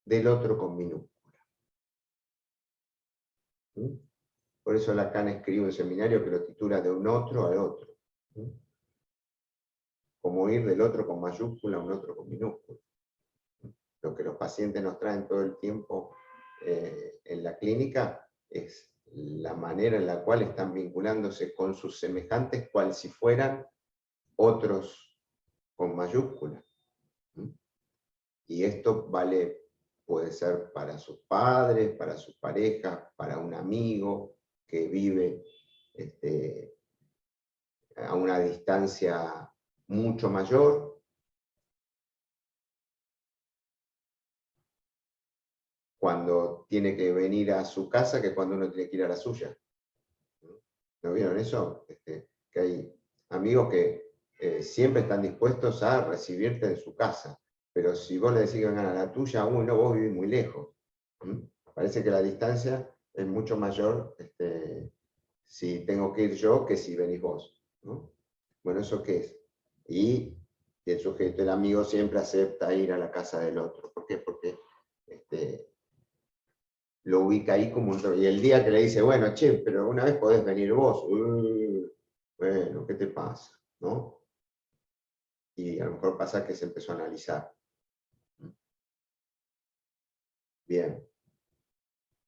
del otro con minúscula. Por eso Lacan escribe un seminario que lo titula De un otro al otro. Como ir del otro con mayúscula a un otro con minúscula. Lo que los pacientes nos traen todo el tiempo en la clínica es la manera en la cual están vinculándose con sus semejantes cual si fueran otros con mayúscula. Y esto puede ser para sus padres, para sus parejas, para un amigo que vive a una distancia mucho mayor. Cuando tiene que venir a su casa que cuando uno tiene que ir a la suya. ¿No vieron eso? Que hay amigos que siempre están dispuestos a recibirte en su casa, pero si vos le decís que vengan a la tuya, no, vos vivís muy lejos. Parece que la distancia es mucho mayor si tengo que ir yo que si venís vos, ¿no? Bueno, ¿eso qué es? Y el sujeto, el amigo, siempre acepta ir a la casa del otro. ¿Por qué? Porque lo ubica ahí como un... Y el día que le dice, bueno, che, pero una vez podés venir vos, Bueno, ¿qué te pasa? ¿No? Y a lo mejor pasa que se empezó a analizar. Bien.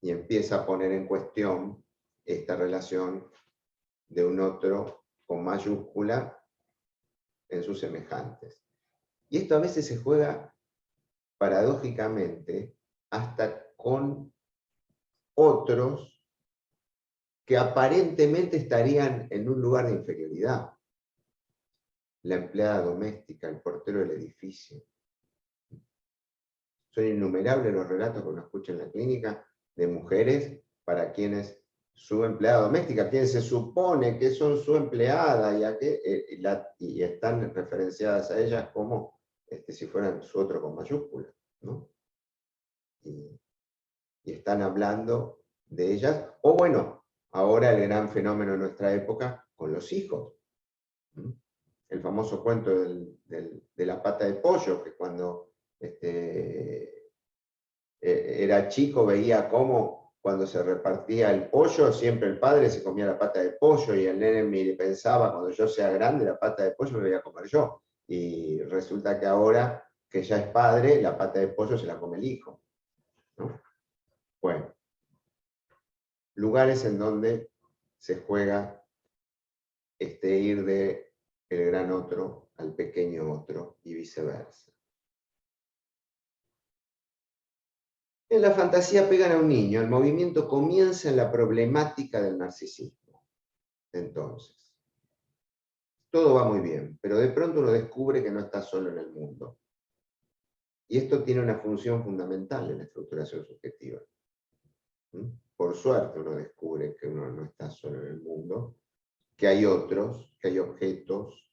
Y empieza a poner en cuestión esta relación de un otro con mayúscula en sus semejantes. Y esto a veces se juega paradójicamente hasta con otros que aparentemente estarían en un lugar de inferioridad. La empleada doméstica, el portero del edificio. Son innumerables los relatos que uno escucha en la clínica de mujeres para quienes su empleada doméstica, quien se supone que son su empleada y están referenciadas a ellas como si fueran su otro con mayúscula, ¿no? Y están hablando de ellas, o bueno, ahora el gran fenómeno de nuestra época con los hijos. El famoso cuento de la pata de pollo, que cuando era chico veía cómo cuando se repartía el pollo, siempre el padre se comía la pata de pollo y el nene pensaba, cuando yo sea grande, la pata de pollo me voy a comer yo. Y resulta que ahora que ya es padre, la pata de pollo se la come el hijo, ¿no? Bueno, lugares en donde se juega ir de el gran otro al pequeño otro y viceversa. En la fantasía pegan a un niño, el movimiento comienza en la problemática del narcisismo. Entonces, todo va muy bien, pero de pronto uno descubre que no está solo en el mundo. Y esto tiene una función fundamental en la estructuración subjetiva. Por suerte uno descubre que uno no está solo en el mundo, que hay otros, que hay objetos,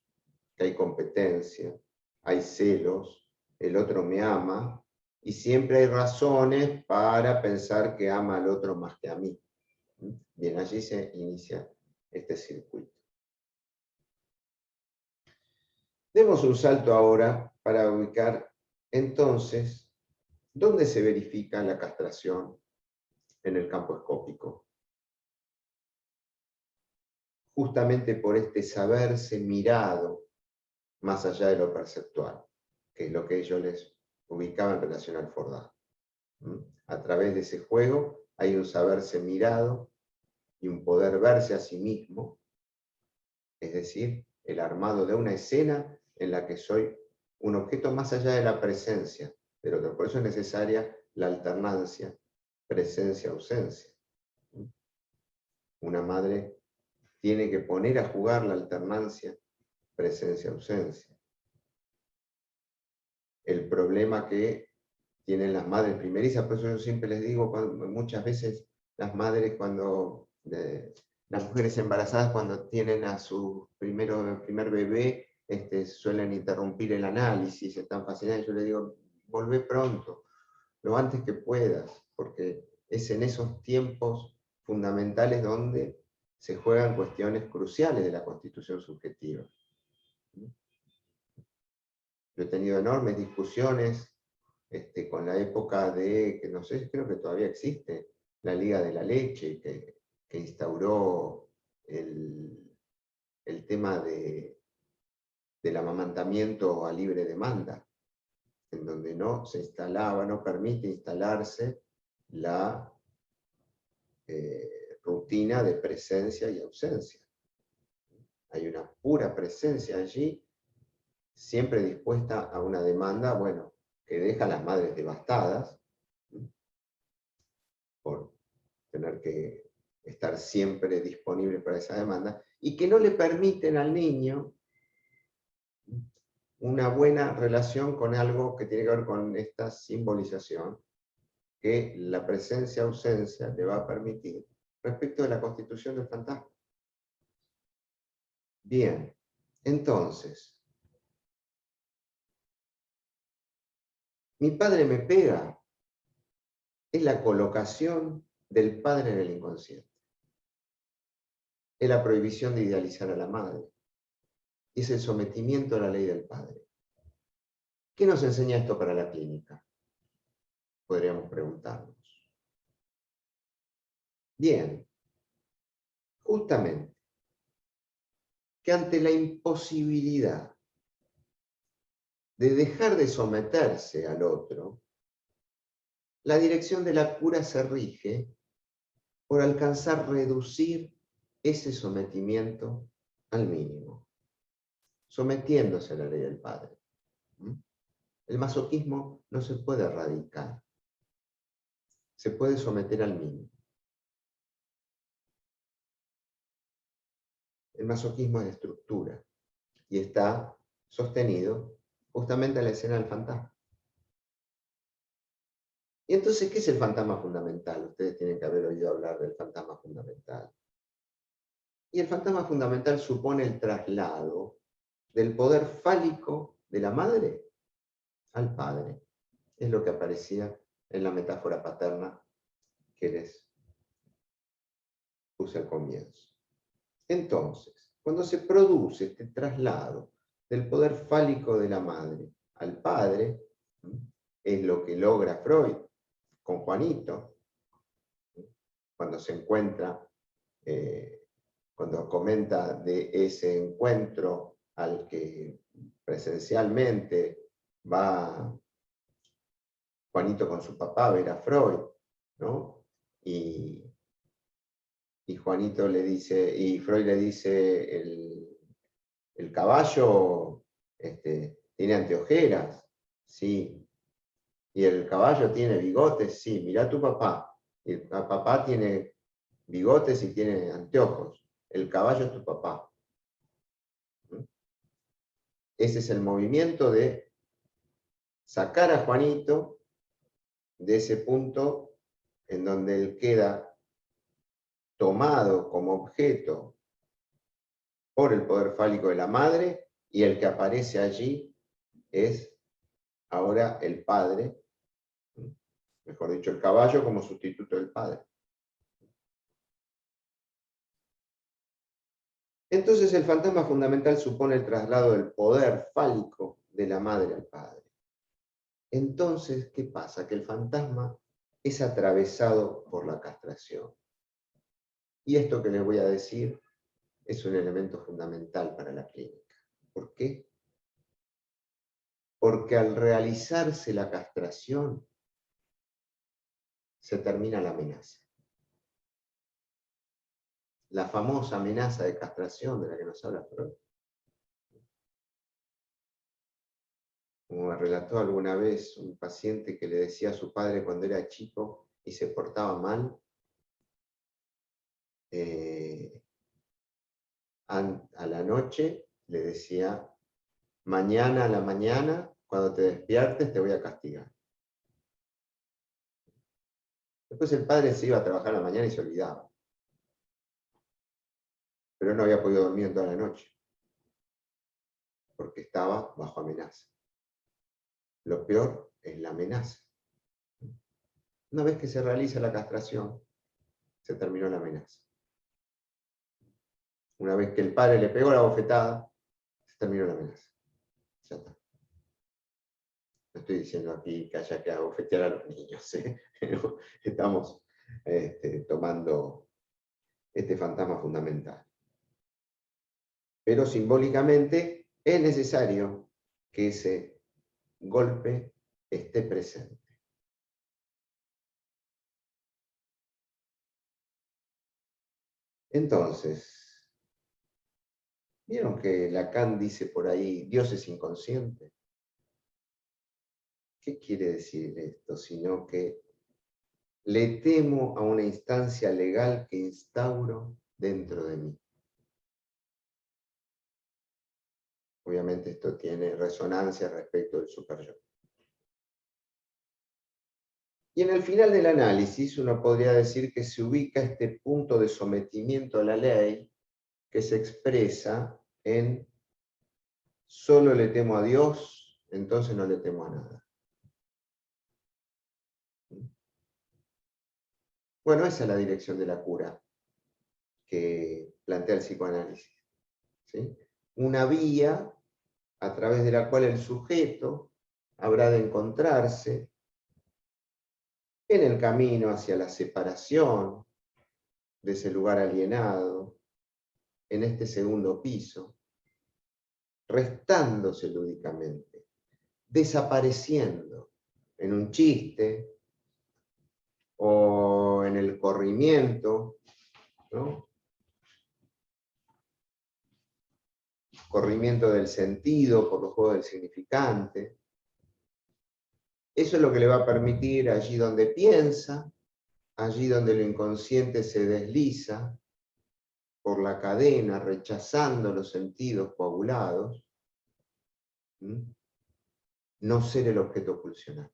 que hay competencia, hay celos, el otro me ama, y siempre hay razones para pensar que ama al otro más que a mí. Bien, allí se inicia este circuito. Demos un salto ahora para ubicar entonces dónde se verifica la castración en el campo escópico. Justamente por este saberse mirado más allá de lo perceptual, que es lo que ellos les ubicaban en relación al Fordá. A través de ese juego hay un saberse mirado y un poder verse a sí mismo, es decir, el armado de una escena en la que soy un objeto más allá de la presencia del otro. Por eso es necesaria la alternancia, presencia-ausencia. Una madre tiene que poner a jugar la alternancia, presencia-ausencia. El problema que tienen las madres primerizas, por eso yo siempre les digo, muchas veces las madres las mujeres embarazadas cuando tienen a su primer bebé, suelen interrumpir el análisis, están fascinadas, yo les digo, volvé pronto, lo antes que puedas, porque es en esos tiempos fundamentales donde se juegan cuestiones cruciales de la constitución subjetiva. Yo he tenido enormes discusiones con la época que no sé, creo que todavía existe, la Liga de la Leche, que instauró el tema del amamantamiento a libre demanda, en donde no permite instalarse la rutina de presencia y ausencia. Hay una pura presencia allí, siempre dispuesta a una demanda, bueno, que deja a las madres devastadas por tener que estar siempre disponible para esa demanda, y que no le permiten al niño una buena relación con algo que tiene que ver con esta simbolización que la presencia-ausencia le va a permitir respecto de la constitución del fantasma. Bien, entonces, mi padre me pega, es la colocación del padre en el inconsciente. Es la prohibición de idealizar a la madre. Es el sometimiento a la ley del padre. ¿Qué nos enseña esto para la clínica? Podríamos preguntarnos. Bien, justamente, que ante la imposibilidad de dejar de someterse al otro, la dirección de la cura se rige por alcanzar reducir ese sometimiento al mínimo, sometiéndose a la ley del Padre. El masoquismo no se puede erradicar, se puede someter al mínimo. El masoquismo es de estructura y está sostenido justamente en la escena del fantasma. Y entonces, ¿qué es el fantasma fundamental? Ustedes tienen que haber oído hablar del fantasma fundamental. Y el fantasma fundamental supone el traslado del poder fálico de la madre al padre. Es lo que aparecía en la metáfora paterna que les puse al comienzo. Entonces, cuando se produce este traslado del poder fálico de la madre al padre, es lo que logra Freud con Juanito, cuando se encuentra, cuando comenta de ese encuentro al que presencialmente va Juanito con su papá a ver a Freud, ¿no? Y Juanito le dice, y Freud le dice, el caballo tiene anteojeras, sí. Y el caballo tiene bigotes, sí. Mirá a tu papá. Y el papá tiene bigotes y tiene anteojos. El caballo es tu papá. Ese es el movimiento de sacar a Juanito de ese punto en donde él queda tomado como objeto por el poder fálico de la madre, y el que aparece allí es ahora el padre, mejor dicho, el caballo como sustituto del padre. Entonces el fantasma fundamental supone el traslado del poder fálico de la madre al padre. Entonces, ¿qué pasa? Que el fantasma es atravesado por la castración. Y esto que les voy a decir es un elemento fundamental para la clínica. ¿Por qué? Porque al realizarse la castración, se termina la amenaza. La famosa amenaza de castración de la que nos habla Freud. Como me relató alguna vez un paciente que le decía a su padre cuando era chico y se portaba mal, a la noche le decía, mañana a la mañana, cuando te despiertes, te voy a castigar. Después el padre se iba a trabajar a la mañana y se olvidaba. Pero no había podido dormir en toda la noche, porque estaba bajo amenaza. Lo peor es la amenaza. Una vez que se realiza la castración, se terminó la amenaza. Una vez que el padre le pegó la bofetada, se terminó la amenaza. Ya está. No estoy diciendo aquí que haya que abofetear a los niños, ¿eh? Pero estamos tomando este fantasma fundamental. Pero simbólicamente es necesario que ese golpe esté presente. Entonces, ¿vieron que Lacan dice por ahí, Dios es inconsciente? ¿Qué quiere decir esto? Sino que le temo a una instancia legal que instauro dentro de mí. Obviamente esto tiene resonancia respecto del superyo. Y en el final del análisis uno podría decir que se ubica este punto de sometimiento a la ley que se expresa en solo le temo a Dios, entonces no le temo a nada. Bueno, esa es la dirección de la cura que plantea el psicoanálisis, ¿sí? Una vía a través de la cual el sujeto habrá de encontrarse en el camino hacia la separación de ese lugar alienado, en este segundo piso, restándose lúdicamente, desapareciendo en un chiste o en el corrimiento, ¿no? Corrimiento del sentido por los juegos del significante. Eso es lo que le va a permitir allí donde piensa, allí donde lo inconsciente se desliza por la cadena, rechazando los sentidos coagulados, no ser el objeto pulsional.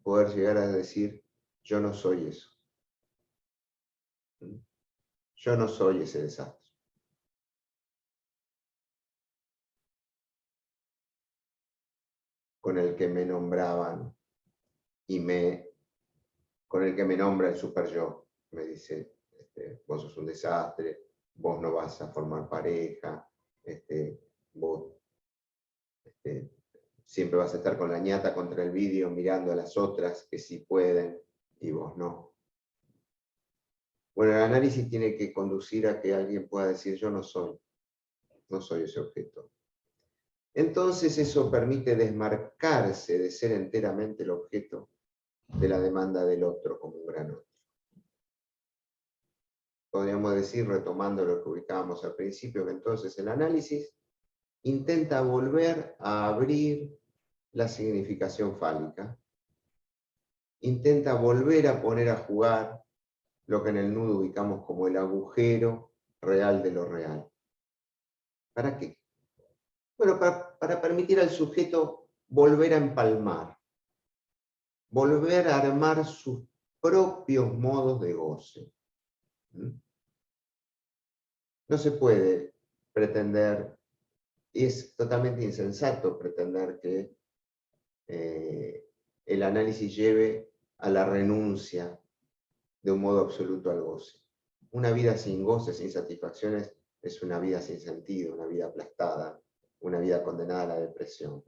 Poder llegar a decir, yo no soy eso. Yo no soy ese desastre. Con el que me nombraban con el que me nombra el super yo. Me dice, vos sos un desastre, vos no vas a formar pareja, vos siempre vas a estar con la ñata contra el vidrio mirando a las otras que sí pueden y vos no. Bueno, el análisis tiene que conducir a que alguien pueda decir yo no soy ese objeto. Entonces eso permite desmarcarse de ser enteramente el objeto de la demanda del otro como un gran otro. Podríamos decir, retomando lo que ubicábamos al principio, que entonces el análisis intenta volver a abrir la significación fálica, intenta volver a poner a jugar lo que en el nudo ubicamos como el agujero real de lo real. ¿Para qué? Bueno, para permitir al sujeto volver a empalmar, volver a armar sus propios modos de goce. No se puede pretender, y es totalmente insensato pretender que el análisis lleve a la renuncia de un modo absoluto al goce. Una vida sin goce, sin satisfacciones, es una vida sin sentido, una vida aplastada, una vida condenada a la depresión.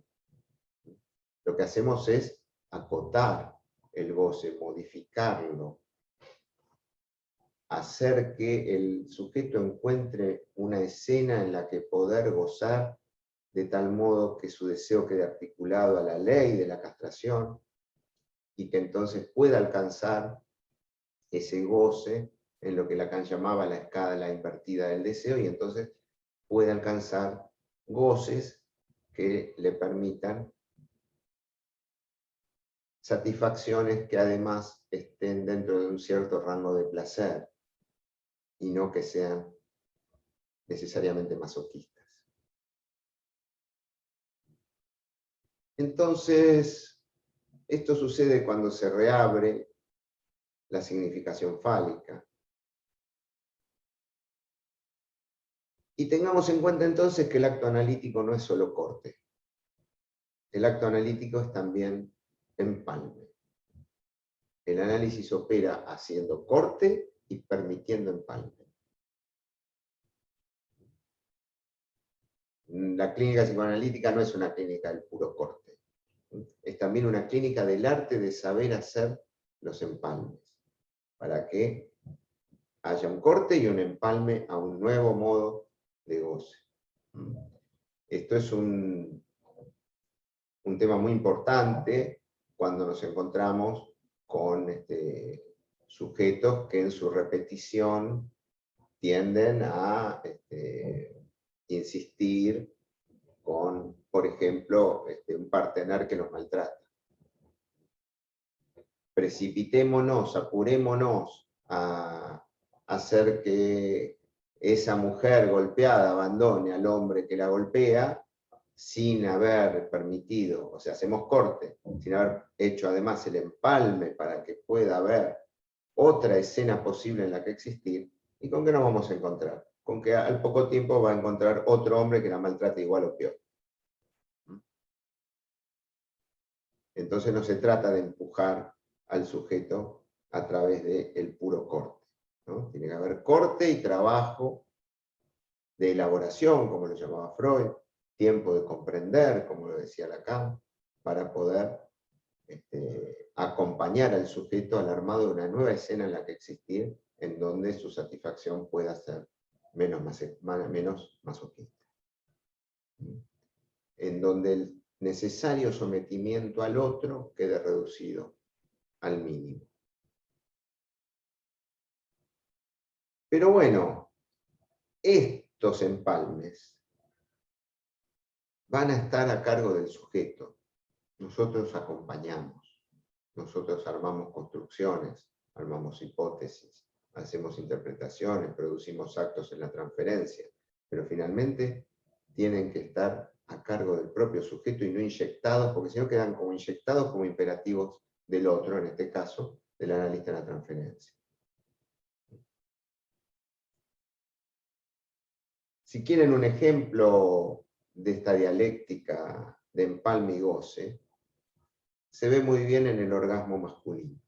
Lo que hacemos es acotar el goce, modificarlo, hacer que el sujeto encuentre una escena en la que poder gozar de tal modo que su deseo quede articulado a la ley de la castración y que entonces pueda alcanzar ese goce en lo que Lacan llamaba la escala invertida del deseo y entonces puede alcanzar goces que le permitan satisfacciones que además estén dentro de un cierto rango de placer y no que sean necesariamente masoquistas. Entonces, esto sucede cuando se reabre la significación fálica. Y tengamos en cuenta entonces que el acto analítico no es solo corte. El acto analítico es también empalme. El análisis opera haciendo corte y permitiendo empalme. La clínica psicoanalítica no es una clínica del puro corte. Es también una clínica del arte de saber hacer los empalmes, para que haya un corte y un empalme a un nuevo modo de goce. Esto es un tema muy importante cuando nos encontramos con sujetos que en su repetición tienden a insistir con, por ejemplo, un partener que nos maltrata. Precipitémonos, apurémonos a hacer que esa mujer golpeada abandone al hombre que la golpea sin haber permitido, o sea, hacemos corte, sin haber hecho además el empalme para que pueda haber otra escena posible en la que existir. ¿Y con qué nos vamos a encontrar? Con que al poco tiempo va a encontrar otro hombre que la maltrate igual o peor. Entonces no se trata de empujar al sujeto a través del puro corte, ¿no? Tiene que haber corte y trabajo de elaboración, como lo llamaba Freud, tiempo de comprender, como lo decía Lacan, para poder acompañar al sujeto al armado de una nueva escena en la que existir, en donde su satisfacción pueda ser menos masoquista. en donde el necesario sometimiento al otro quede reducido al mínimo. Pero bueno, estos empalmes van a estar a cargo del sujeto. Nosotros acompañamos, nosotros armamos construcciones, armamos hipótesis, hacemos interpretaciones, producimos actos en la transferencia, pero finalmente tienen que estar a cargo del propio sujeto y no inyectados, porque si no quedan como inyectados como imperativos del otro, en este caso, del analista de la transferencia. Si quieren un ejemplo de esta dialéctica de empalme y goce, se ve muy bien en el orgasmo masculino,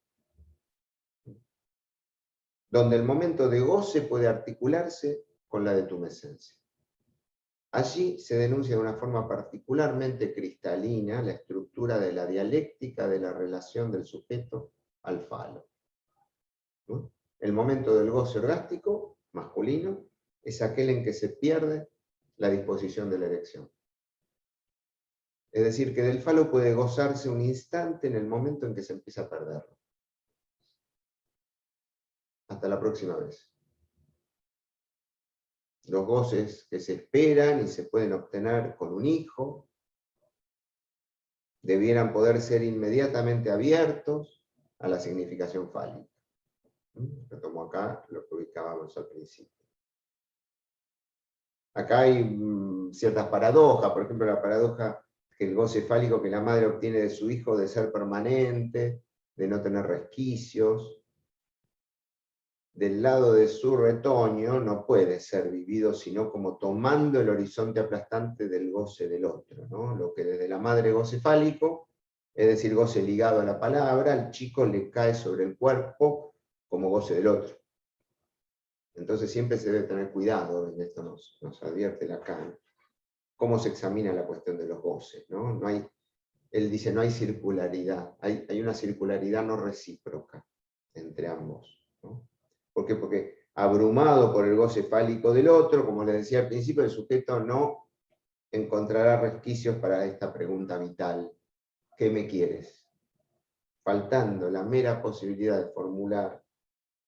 donde el momento de goce puede articularse con la de tumescencia. Allí se denuncia de una forma particularmente cristalina la estructura de la dialéctica de la relación del sujeto al falo. ¿No? El momento del goce orgástico masculino es aquel en que se pierde la disposición de la erección. Es decir, que del falo puede gozarse un instante en el momento en que se empieza a perderlo. Hasta la próxima vez. Los goces que se esperan y se pueden obtener con un hijo debieran poder ser inmediatamente abiertos a la significación fálica. Retomo acá lo que ubicábamos al principio. Acá hay ciertas paradojas, por ejemplo la paradoja que el goce fálico que la madre obtiene de su hijo de ser permanente, de no tener resquicios, del lado de su retoño no puede ser vivido sino como tomando el horizonte aplastante del goce del otro, ¿no? Lo que desde la madre goce fálico, es decir, goce ligado a la palabra, al chico le cae sobre el cuerpo como goce del otro. Entonces siempre se debe tener cuidado, en esto nos advierte Lacan, cómo se examina la cuestión de los goces, ¿no? Él dice, no hay circularidad, hay una circularidad no recíproca entre ambos, ¿no? ¿Por qué? Porque abrumado por el goce fálico del otro, como les decía al principio, el sujeto no encontrará resquicios para esta pregunta vital. ¿Qué me quieres? Faltando la mera posibilidad de formular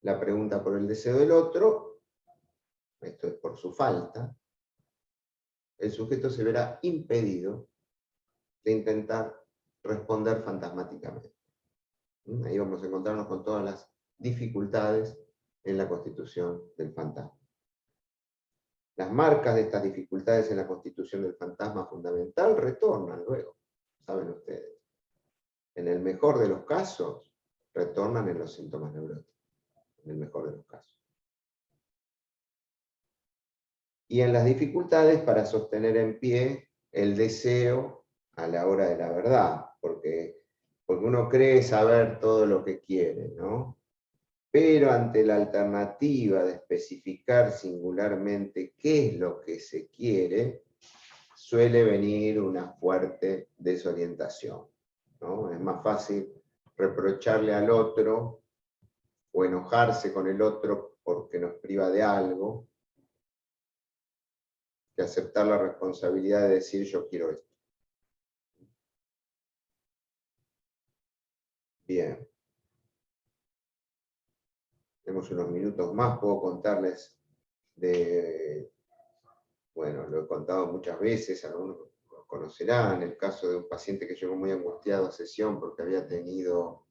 la pregunta por el deseo del otro, esto es por su falta, el sujeto se verá impedido de intentar responder fantasmáticamente. Ahí vamos a encontrarnos con todas las dificultades en la constitución del fantasma. Las marcas de estas dificultades en la constitución del fantasma fundamental retornan luego, saben ustedes. En el mejor de los casos, retornan en los síntomas neuróticos, en el mejor de los casos. Y en las dificultades para sostener en pie el deseo a la hora de la verdad, porque uno cree saber todo lo que quiere, ¿no? Pero ante la alternativa de especificar singularmente qué es lo que se quiere, suele venir una fuerte desorientación, ¿no? Es más fácil reprocharle al otro o enojarse con el otro porque nos priva de algo, que aceptar la responsabilidad de decir yo quiero esto. Bien. Tenemos unos minutos más, puedo contarles bueno, lo he contado muchas veces, algunos lo conocerán, el caso de un paciente que llegó muy angustiado a sesión porque había tenido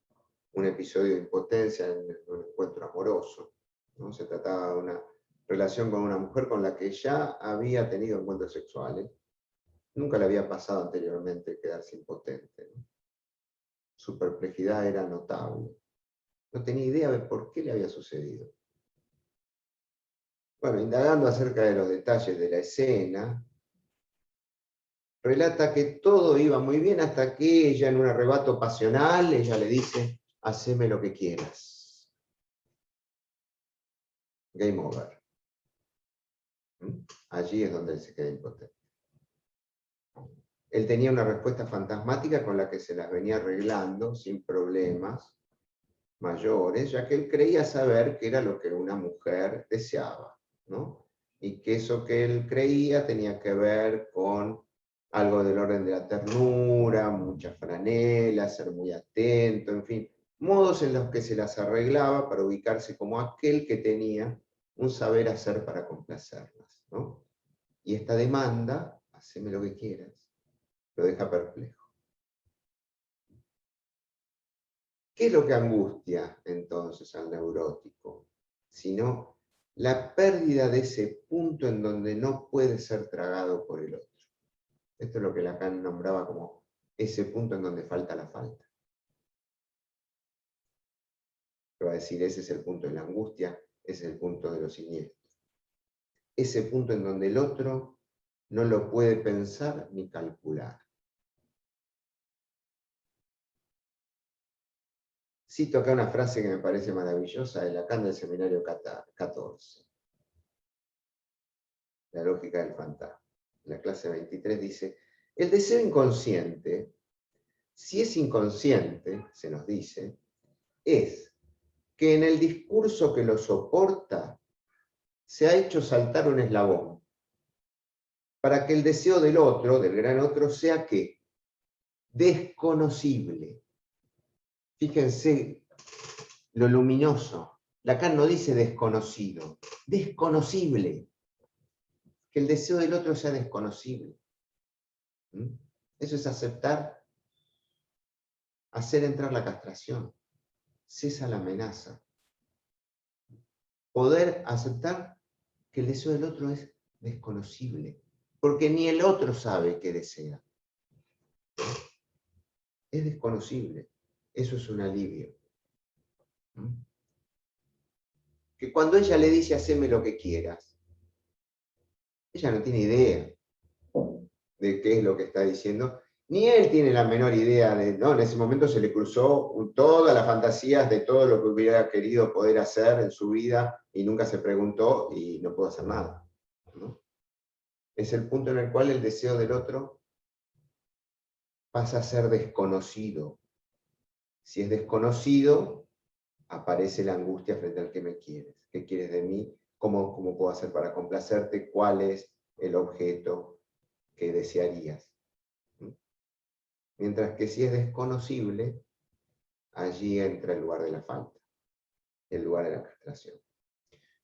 un episodio de impotencia en un encuentro amoroso, ¿no? Se trataba de una relación con una mujer con la que ya había tenido encuentros sexuales. Nunca le había pasado anteriormente quedarse impotente, ¿no? Su perplejidad era notable. No tenía idea de por qué le había sucedido. Bueno, indagando acerca de los detalles de la escena, relata que todo iba muy bien hasta que ella, en un arrebato pasional, ella le dice, haceme lo que quieras. Game over. Allí es donde él se queda impotente. Él tenía una respuesta fantasmática con la que se las venía arreglando sin problemas mayores, ya que él creía saber qué era lo que una mujer deseaba, ¿no? Y que eso que él creía tenía que ver con algo del orden de la ternura, mucha franela, ser muy atento, en fin, modos en los que se las arreglaba para ubicarse como aquel que tenía un saber hacer para complacerlas, ¿no? Y esta demanda, haceme lo que quieras, lo deja perplejo. ¿Qué es lo que angustia entonces al neurótico? Sino la pérdida de ese punto en donde no puede ser tragado por el otro. Esto es lo que Lacan nombraba como ese punto en donde falta la falta. Va a decir, ese es el punto de la angustia, ese es el punto de lo siniestro. Ese punto en donde el otro no lo puede pensar ni calcular. Cito acá una frase que me parece maravillosa de Lacan del seminario 14. La lógica del fantasma. La clase 23 dice, el deseo inconsciente, si es inconsciente, se nos dice, es que en el discurso que lo soporta se ha hecho saltar un eslabón para que el deseo del otro, del gran otro, sea ¿qué? Desconocible. Fíjense lo luminoso. Lacan no dice desconocido, desconocible. Que el deseo del otro sea desconocible. Eso es aceptar, hacer entrar la castración. Cesa la amenaza. Poder aceptar que el deseo del otro es desconocible, porque ni el otro sabe qué desea. Es desconocible. Eso es un alivio. Que cuando ella le dice haceme lo que quieras, ella no tiene idea de qué es lo que está diciendo, ni él tiene la menor idea de, no, en ese momento se le cruzó todas las fantasías de todo lo que hubiera querido poder hacer en su vida y nunca se preguntó y no pudo hacer nada, ¿no? Es el punto en el cual el deseo del otro pasa a ser desconocido. Si es desconocido, aparece la angustia frente al que me quieres. ¿Qué quieres de mí? ¿Cómo puedo hacer para complacerte? ¿Cuál es el objeto que desearías? Mientras que si es desconocible, allí entra el lugar de la falta, el lugar de la castración.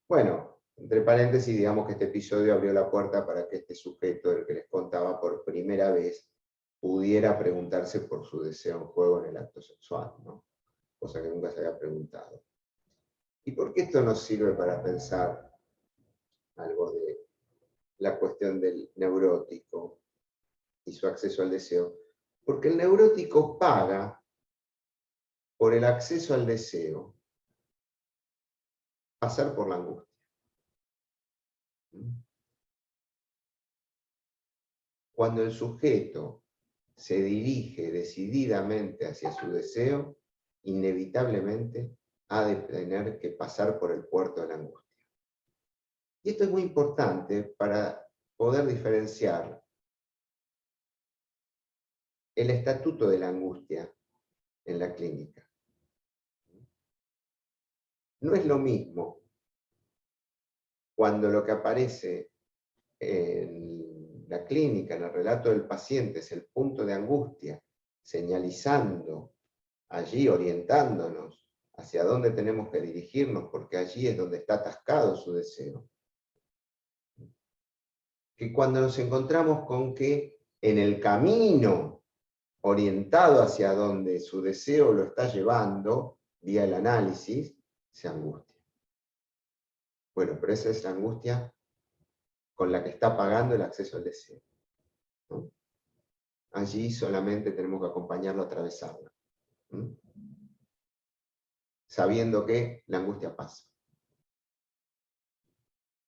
Bueno, entre paréntesis, digamos que este episodio abrió la puerta para que este sujeto, del que les contaba por primera vez, pudiera preguntarse por su deseo en juego en el acto sexual, ¿no? Cosa que nunca se había preguntado. ¿Y por qué esto nos sirve para pensar algo de la cuestión del neurótico y su acceso al deseo? Porque el neurótico paga por el acceso al deseo pasar por la angustia. Cuando el sujeto se dirige decididamente hacia su deseo, inevitablemente ha de tener que pasar por el puerto de la angustia. Y esto es muy importante para poder diferenciar el estatuto de la angustia en la clínica. No es lo mismo cuando lo que aparece en la clínica, en el relato del paciente, es el punto de angustia, señalizando allí, orientándonos hacia dónde tenemos que dirigirnos, porque allí es donde está atascado su deseo. Que cuando nos encontramos con que en el camino orientado hacia donde su deseo lo está llevando, vía el análisis, se angustia. Bueno, pero esa es la angustia con la que está pagando el acceso al deseo, ¿no? Allí solamente tenemos que acompañarlo a atravesarla, ¿no? Sabiendo que la angustia pasa.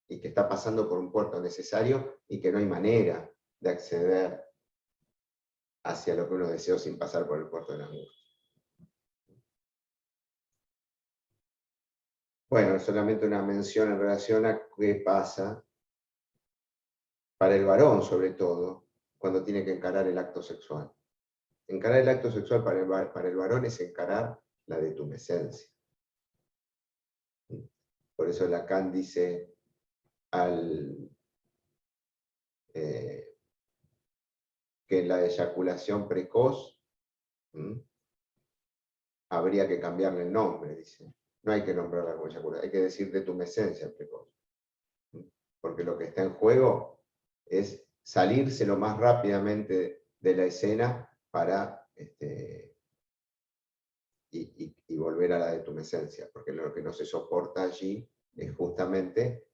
Y que está pasando por un puerto necesario y que no hay manera de acceder hacia lo que uno deseó sin pasar por el puerto de la angustia. Bueno, solamente una mención en relación a qué pasa para el varón, sobre todo, cuando tiene que encarar el acto sexual. Encarar el acto sexual para el varón es encarar la detumescencia. Por eso Lacan dice al que en la eyaculación precoz habría que cambiarle el nombre, dice. No hay que nombrarla como eyaculación, hay que decir detumescencia precoz. Porque lo que está en juego es salirse lo más rápidamente de la escena para y volver a la detumescencia, porque lo que no se soporta allí es justamente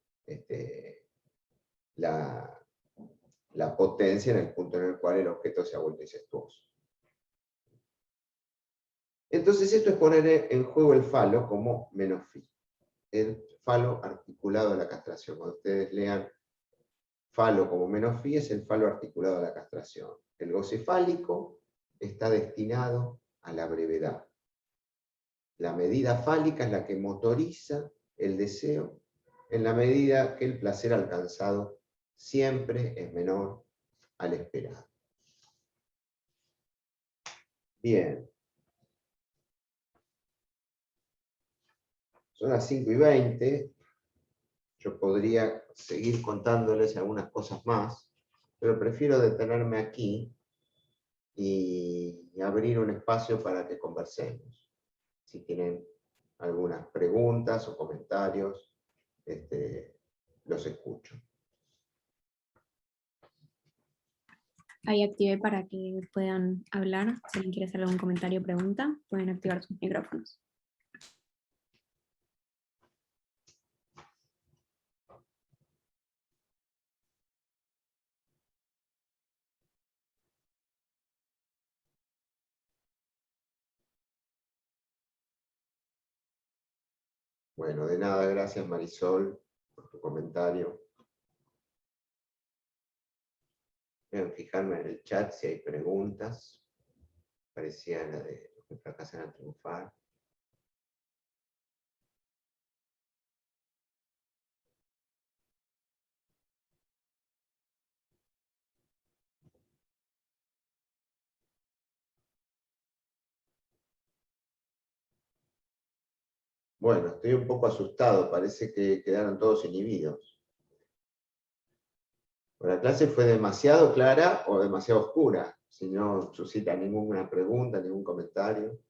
la potencia en el punto en el cual el objeto se ha vuelto incestuoso. Entonces esto es poner en juego el falo como menos phi, el falo articulado a la castración. Cuando ustedes lean falo como menos phi, es el falo articulado a la castración. El goce fálico está destinado a la brevedad. La medida fálica es la que motoriza el deseo en la medida que el placer alcanzado siempre es menor al esperado. Bien. Son las 5:20. Yo podría seguir contándoles algunas cosas más, pero prefiero detenerme aquí y abrir un espacio para que conversemos. Si tienen algunas preguntas o comentarios, los escucho. Ahí activé para que puedan hablar. Si alguien quiere hacer algún comentario o pregunta, pueden activar sus micrófonos. Bueno, de nada, gracias Marisol por tu comentario. Voy a fijarme en el chat si hay preguntas. Parecía la de los que fracasan al triunfar. Bueno, estoy un poco asustado, parece que quedaron todos inhibidos. La clase fue demasiado clara o demasiado oscura, si no suscita ninguna pregunta, ningún comentario.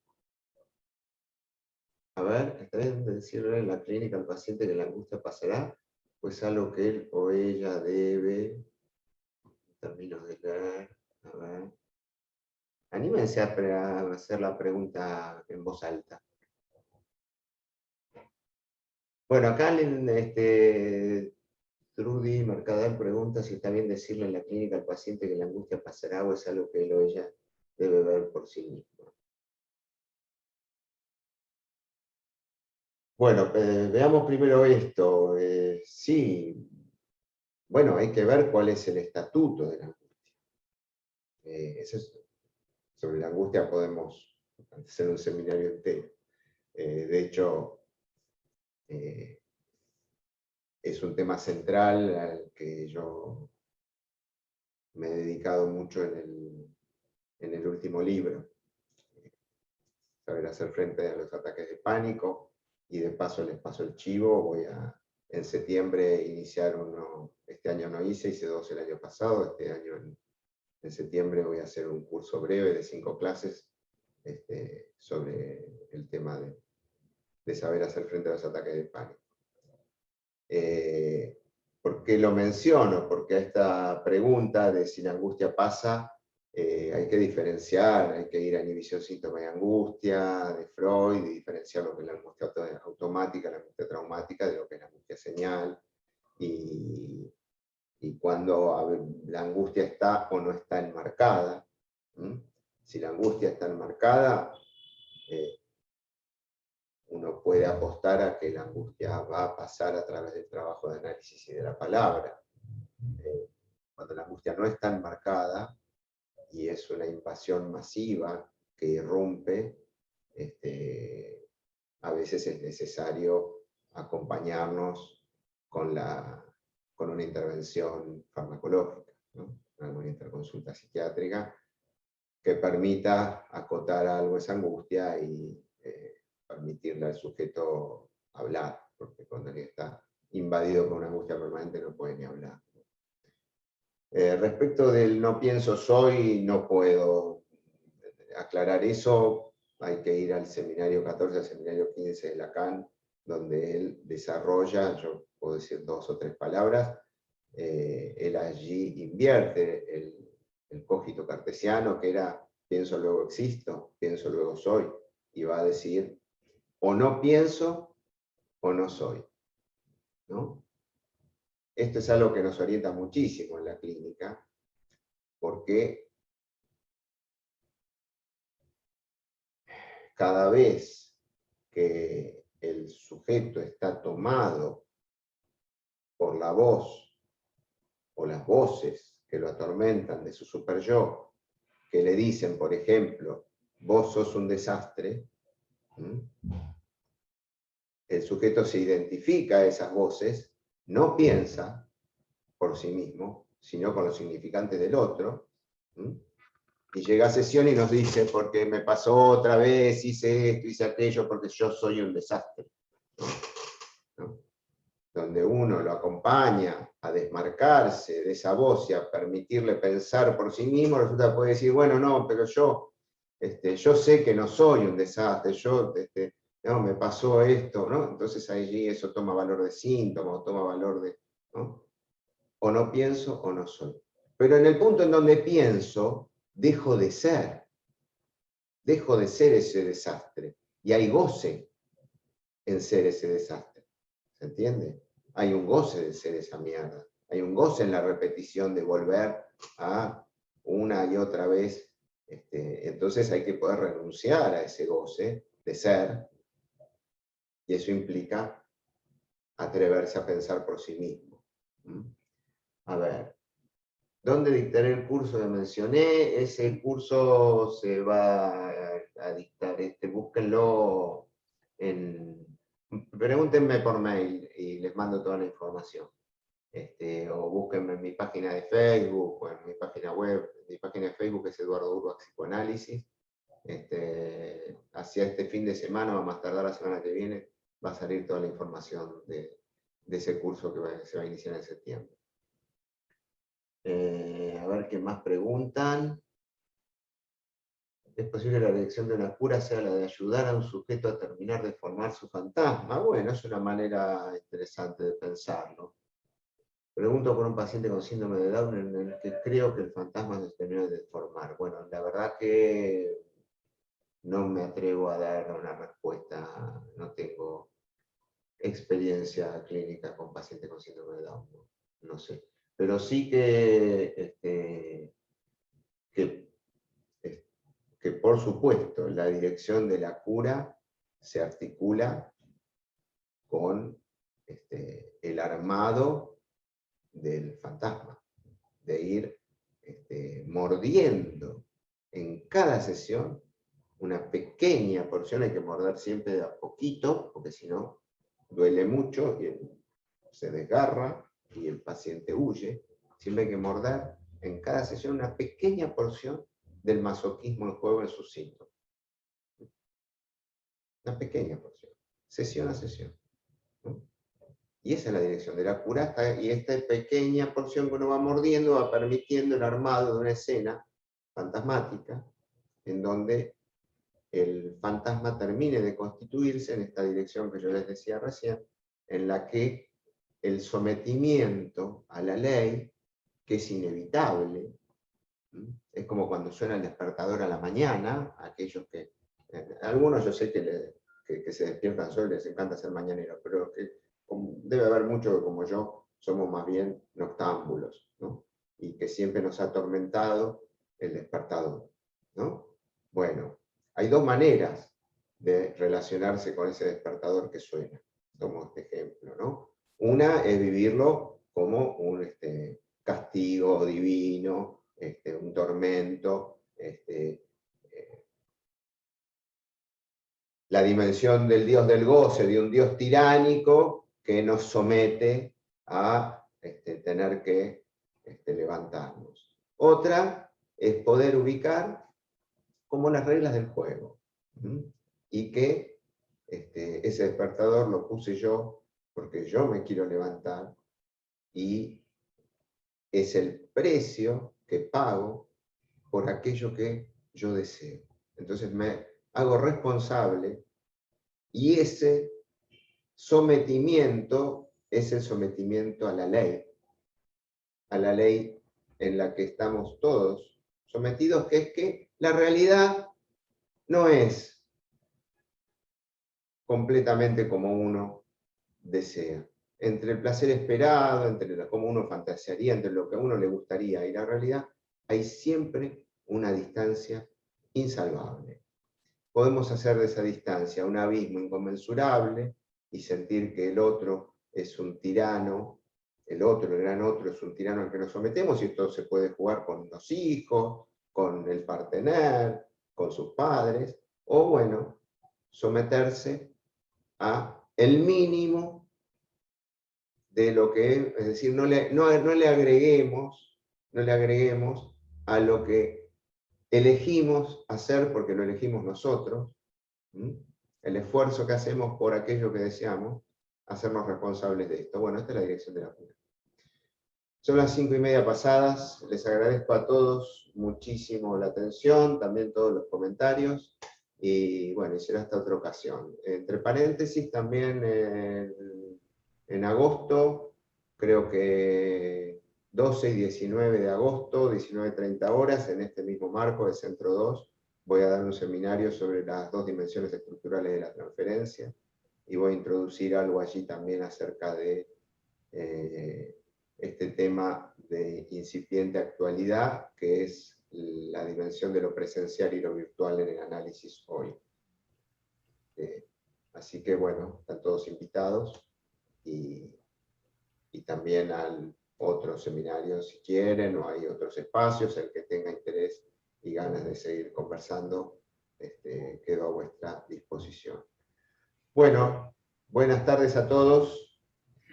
A ver, ¿está bien decirle en la clínica al paciente que la angustia pasará? Pues algo que él o ella debe, en términos de leer, a ver. Anímense a hacer la pregunta en voz alta. Bueno, acá Trudy Mercader pregunta si está bien decirle en la clínica al paciente que la angustia pasará o es algo que él o ella debe ver por sí mismo. Bueno, veamos primero esto. Sí, bueno, hay que ver cuál es el estatuto de la angustia. Sobre la angustia podemos hacer un seminario entero. De hecho, es un tema central al que yo me he dedicado mucho en el último libro. Saber hacer frente a los ataques de pánico, y de paso les paso el chivo. Voy a, en septiembre, iniciar uno. Este año no hice 2 el año pasado. Este año en septiembre voy a hacer un curso breve de 5 clases sobre el tema de saber hacer frente a los ataques de pánico. ¿Por qué lo menciono? Porque a esta pregunta de si la angustia pasa, hay que diferenciar, hay que ir a inhibición, síntoma y angustia de Freud, y diferenciar lo que es la angustia automática, la angustia traumática, de lo que es la angustia señal, y cuando la angustia está o no está enmarcada. Si la angustia está enmarcada, uno puede apostar a que la angustia va a pasar a través del trabajo de análisis y de la palabra. Cuando la angustia no está enmarcada y es una invasión masiva que irrumpe, a veces es necesario acompañarnos con una intervención farmacológica, ¿no? Alguna interconsulta psiquiátrica que permita acotar algo esa angustia y permitirle al sujeto hablar, porque cuando él está invadido por una angustia permanente no puede ni hablar. Respecto del no pienso soy, no puedo aclarar eso. Hay que ir al seminario 14, al seminario 15 de Lacan, donde él desarrolla, yo puedo decir 2 o 3 palabras, él allí invierte el cogito cartesiano, que era pienso luego existo, pienso luego soy, y va a decir o no pienso o no soy, ¿no? Esto es algo que nos orienta muchísimo en la clínica, porque cada vez que el sujeto está tomado por la voz o las voces que lo atormentan de su superyo, que le dicen, por ejemplo, vos sos un desastre, el sujeto se identifica a esas voces, no piensa por sí mismo, sino con los significantes del otro, y llega a sesión y nos dice, porque me pasó otra vez, hice esto, hice aquello, porque yo soy un desastre. ¿No? Donde uno lo acompaña a desmarcarse de esa voz y a permitirle pensar por sí mismo, resulta que puede decir, bueno, no, pero yo sé que no soy un desastre, no, me pasó esto, ¿no? Entonces allí eso toma valor de síntoma, o toma valor de, ¿no? O no pienso o no soy. Pero en el punto en donde pienso, dejo de ser ese desastre, y hay goce en ser ese desastre, ¿se entiende? Hay un goce de ser esa mierda, hay un goce en la repetición de volver a una y otra vez, entonces hay que poder renunciar a ese goce de ser, y eso implica atreverse a pensar por sí mismo. A ver, ¿dónde dictaré el curso que mencioné? Ese curso se va a dictar, búsquenlo pregúntenme por mail y les mando toda la información. O búsquenme en mi página de Facebook o en mi página web. Mi página de Facebook es Eduardo Urbach Psicoanálisis. Hacia este fin de semana, o a más tardar la semana que viene, va a salir toda la información de ese curso que se va a iniciar en septiembre. A ver qué más preguntan. ¿Es posible que la dirección de una cura sea la de ayudar a un sujeto a terminar de formar su fantasma? Bueno, es una manera interesante de pensarlo. Pregunto por un paciente con síndrome de Down en el que creo que el fantasma se termina de formar. Bueno, la verdad que no me atrevo a dar una respuesta, no tengo experiencia clínica con pacientes con síndrome de Down, no sé. Pero sí que por supuesto la dirección de la cura se articula con el armado del fantasma, de ir mordiendo en cada sesión una pequeña porción. Hay que morder siempre de a poquito, porque si no duele mucho y se desgarra y el paciente huye. Siempre hay que morder en cada sesión una pequeña porción del masoquismo en juego en sus síntomas. Una pequeña porción, sesión a sesión, ¿no? Y esa es la dirección de la cura, y esta pequeña porción que uno va mordiendo va permitiendo el armado de una escena fantasmática en donde el fantasma termine de constituirse en esta dirección que yo les decía recién, en la que el sometimiento a la ley, que es inevitable, es como cuando suena el despertador a la mañana, aquellos que, algunos yo sé que se despiertan solos y les encanta ser mañaneros, pero debe haber muchos que como yo somos más bien noctámbulos, ¿no? Y que siempre nos ha atormentado el despertador, ¿no? Bueno, hay 2 maneras de relacionarse con ese despertador que suena. Tomo este ejemplo, ¿no? Una es vivirlo como un castigo divino, un tormento, la dimensión del Dios del goce, de un Dios tiránico que nos somete a tener que levantarnos. Otra es poder ubicar como las reglas del juego, y que ese despertador lo puse yo porque yo me quiero levantar, y es el precio que pago por aquello que yo deseo. Entonces me hago responsable y ese sometimiento es el sometimiento a la ley en la que estamos todos sometidos, que es que la realidad no es completamente como uno desea. Entre el placer esperado, entre cómo uno fantasearía, entre lo que a uno le gustaría y la realidad, hay siempre una distancia insalvable. Podemos hacer de esa distancia un abismo inconmensurable y sentir que el otro es un tirano, el gran otro es un tirano al que nos sometemos, y esto se puede jugar con los hijos, con el partener, con sus padres, o bueno, someterse a el mínimo de lo que es decir, no le agreguemos a lo que elegimos hacer porque lo elegimos nosotros, el esfuerzo que hacemos por aquello que deseamos, hacernos responsables de esto. Bueno, esta es la dirección de la cura. Son las 5:30 pasadas, les agradezco a todos muchísimo la atención, también todos los comentarios, y bueno, y será hasta otra ocasión. Entre paréntesis, también en agosto, creo que 12 y 19 de agosto, 19:30 horas, en este mismo marco de Centro 2, voy a dar un seminario sobre las 2 dimensiones estructurales de la transferencia, y voy a introducir algo allí también acerca de este tema de incipiente actualidad, que es la dimensión de lo presencial y lo virtual en el análisis hoy. Así que bueno, están todos invitados, y también al otro seminario si quieren, o hay otros espacios, el que tenga interés y ganas de seguir conversando, quedo a vuestra disposición. Bueno, buenas tardes a todos.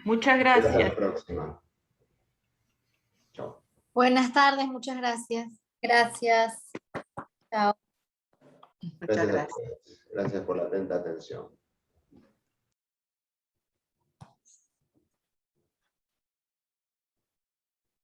Muchas Hasta la gracias. próxima. Chao. Buenas tardes, muchas gracias. Gracias. Chao. Muchas gracias. Gracias por la atenta atención.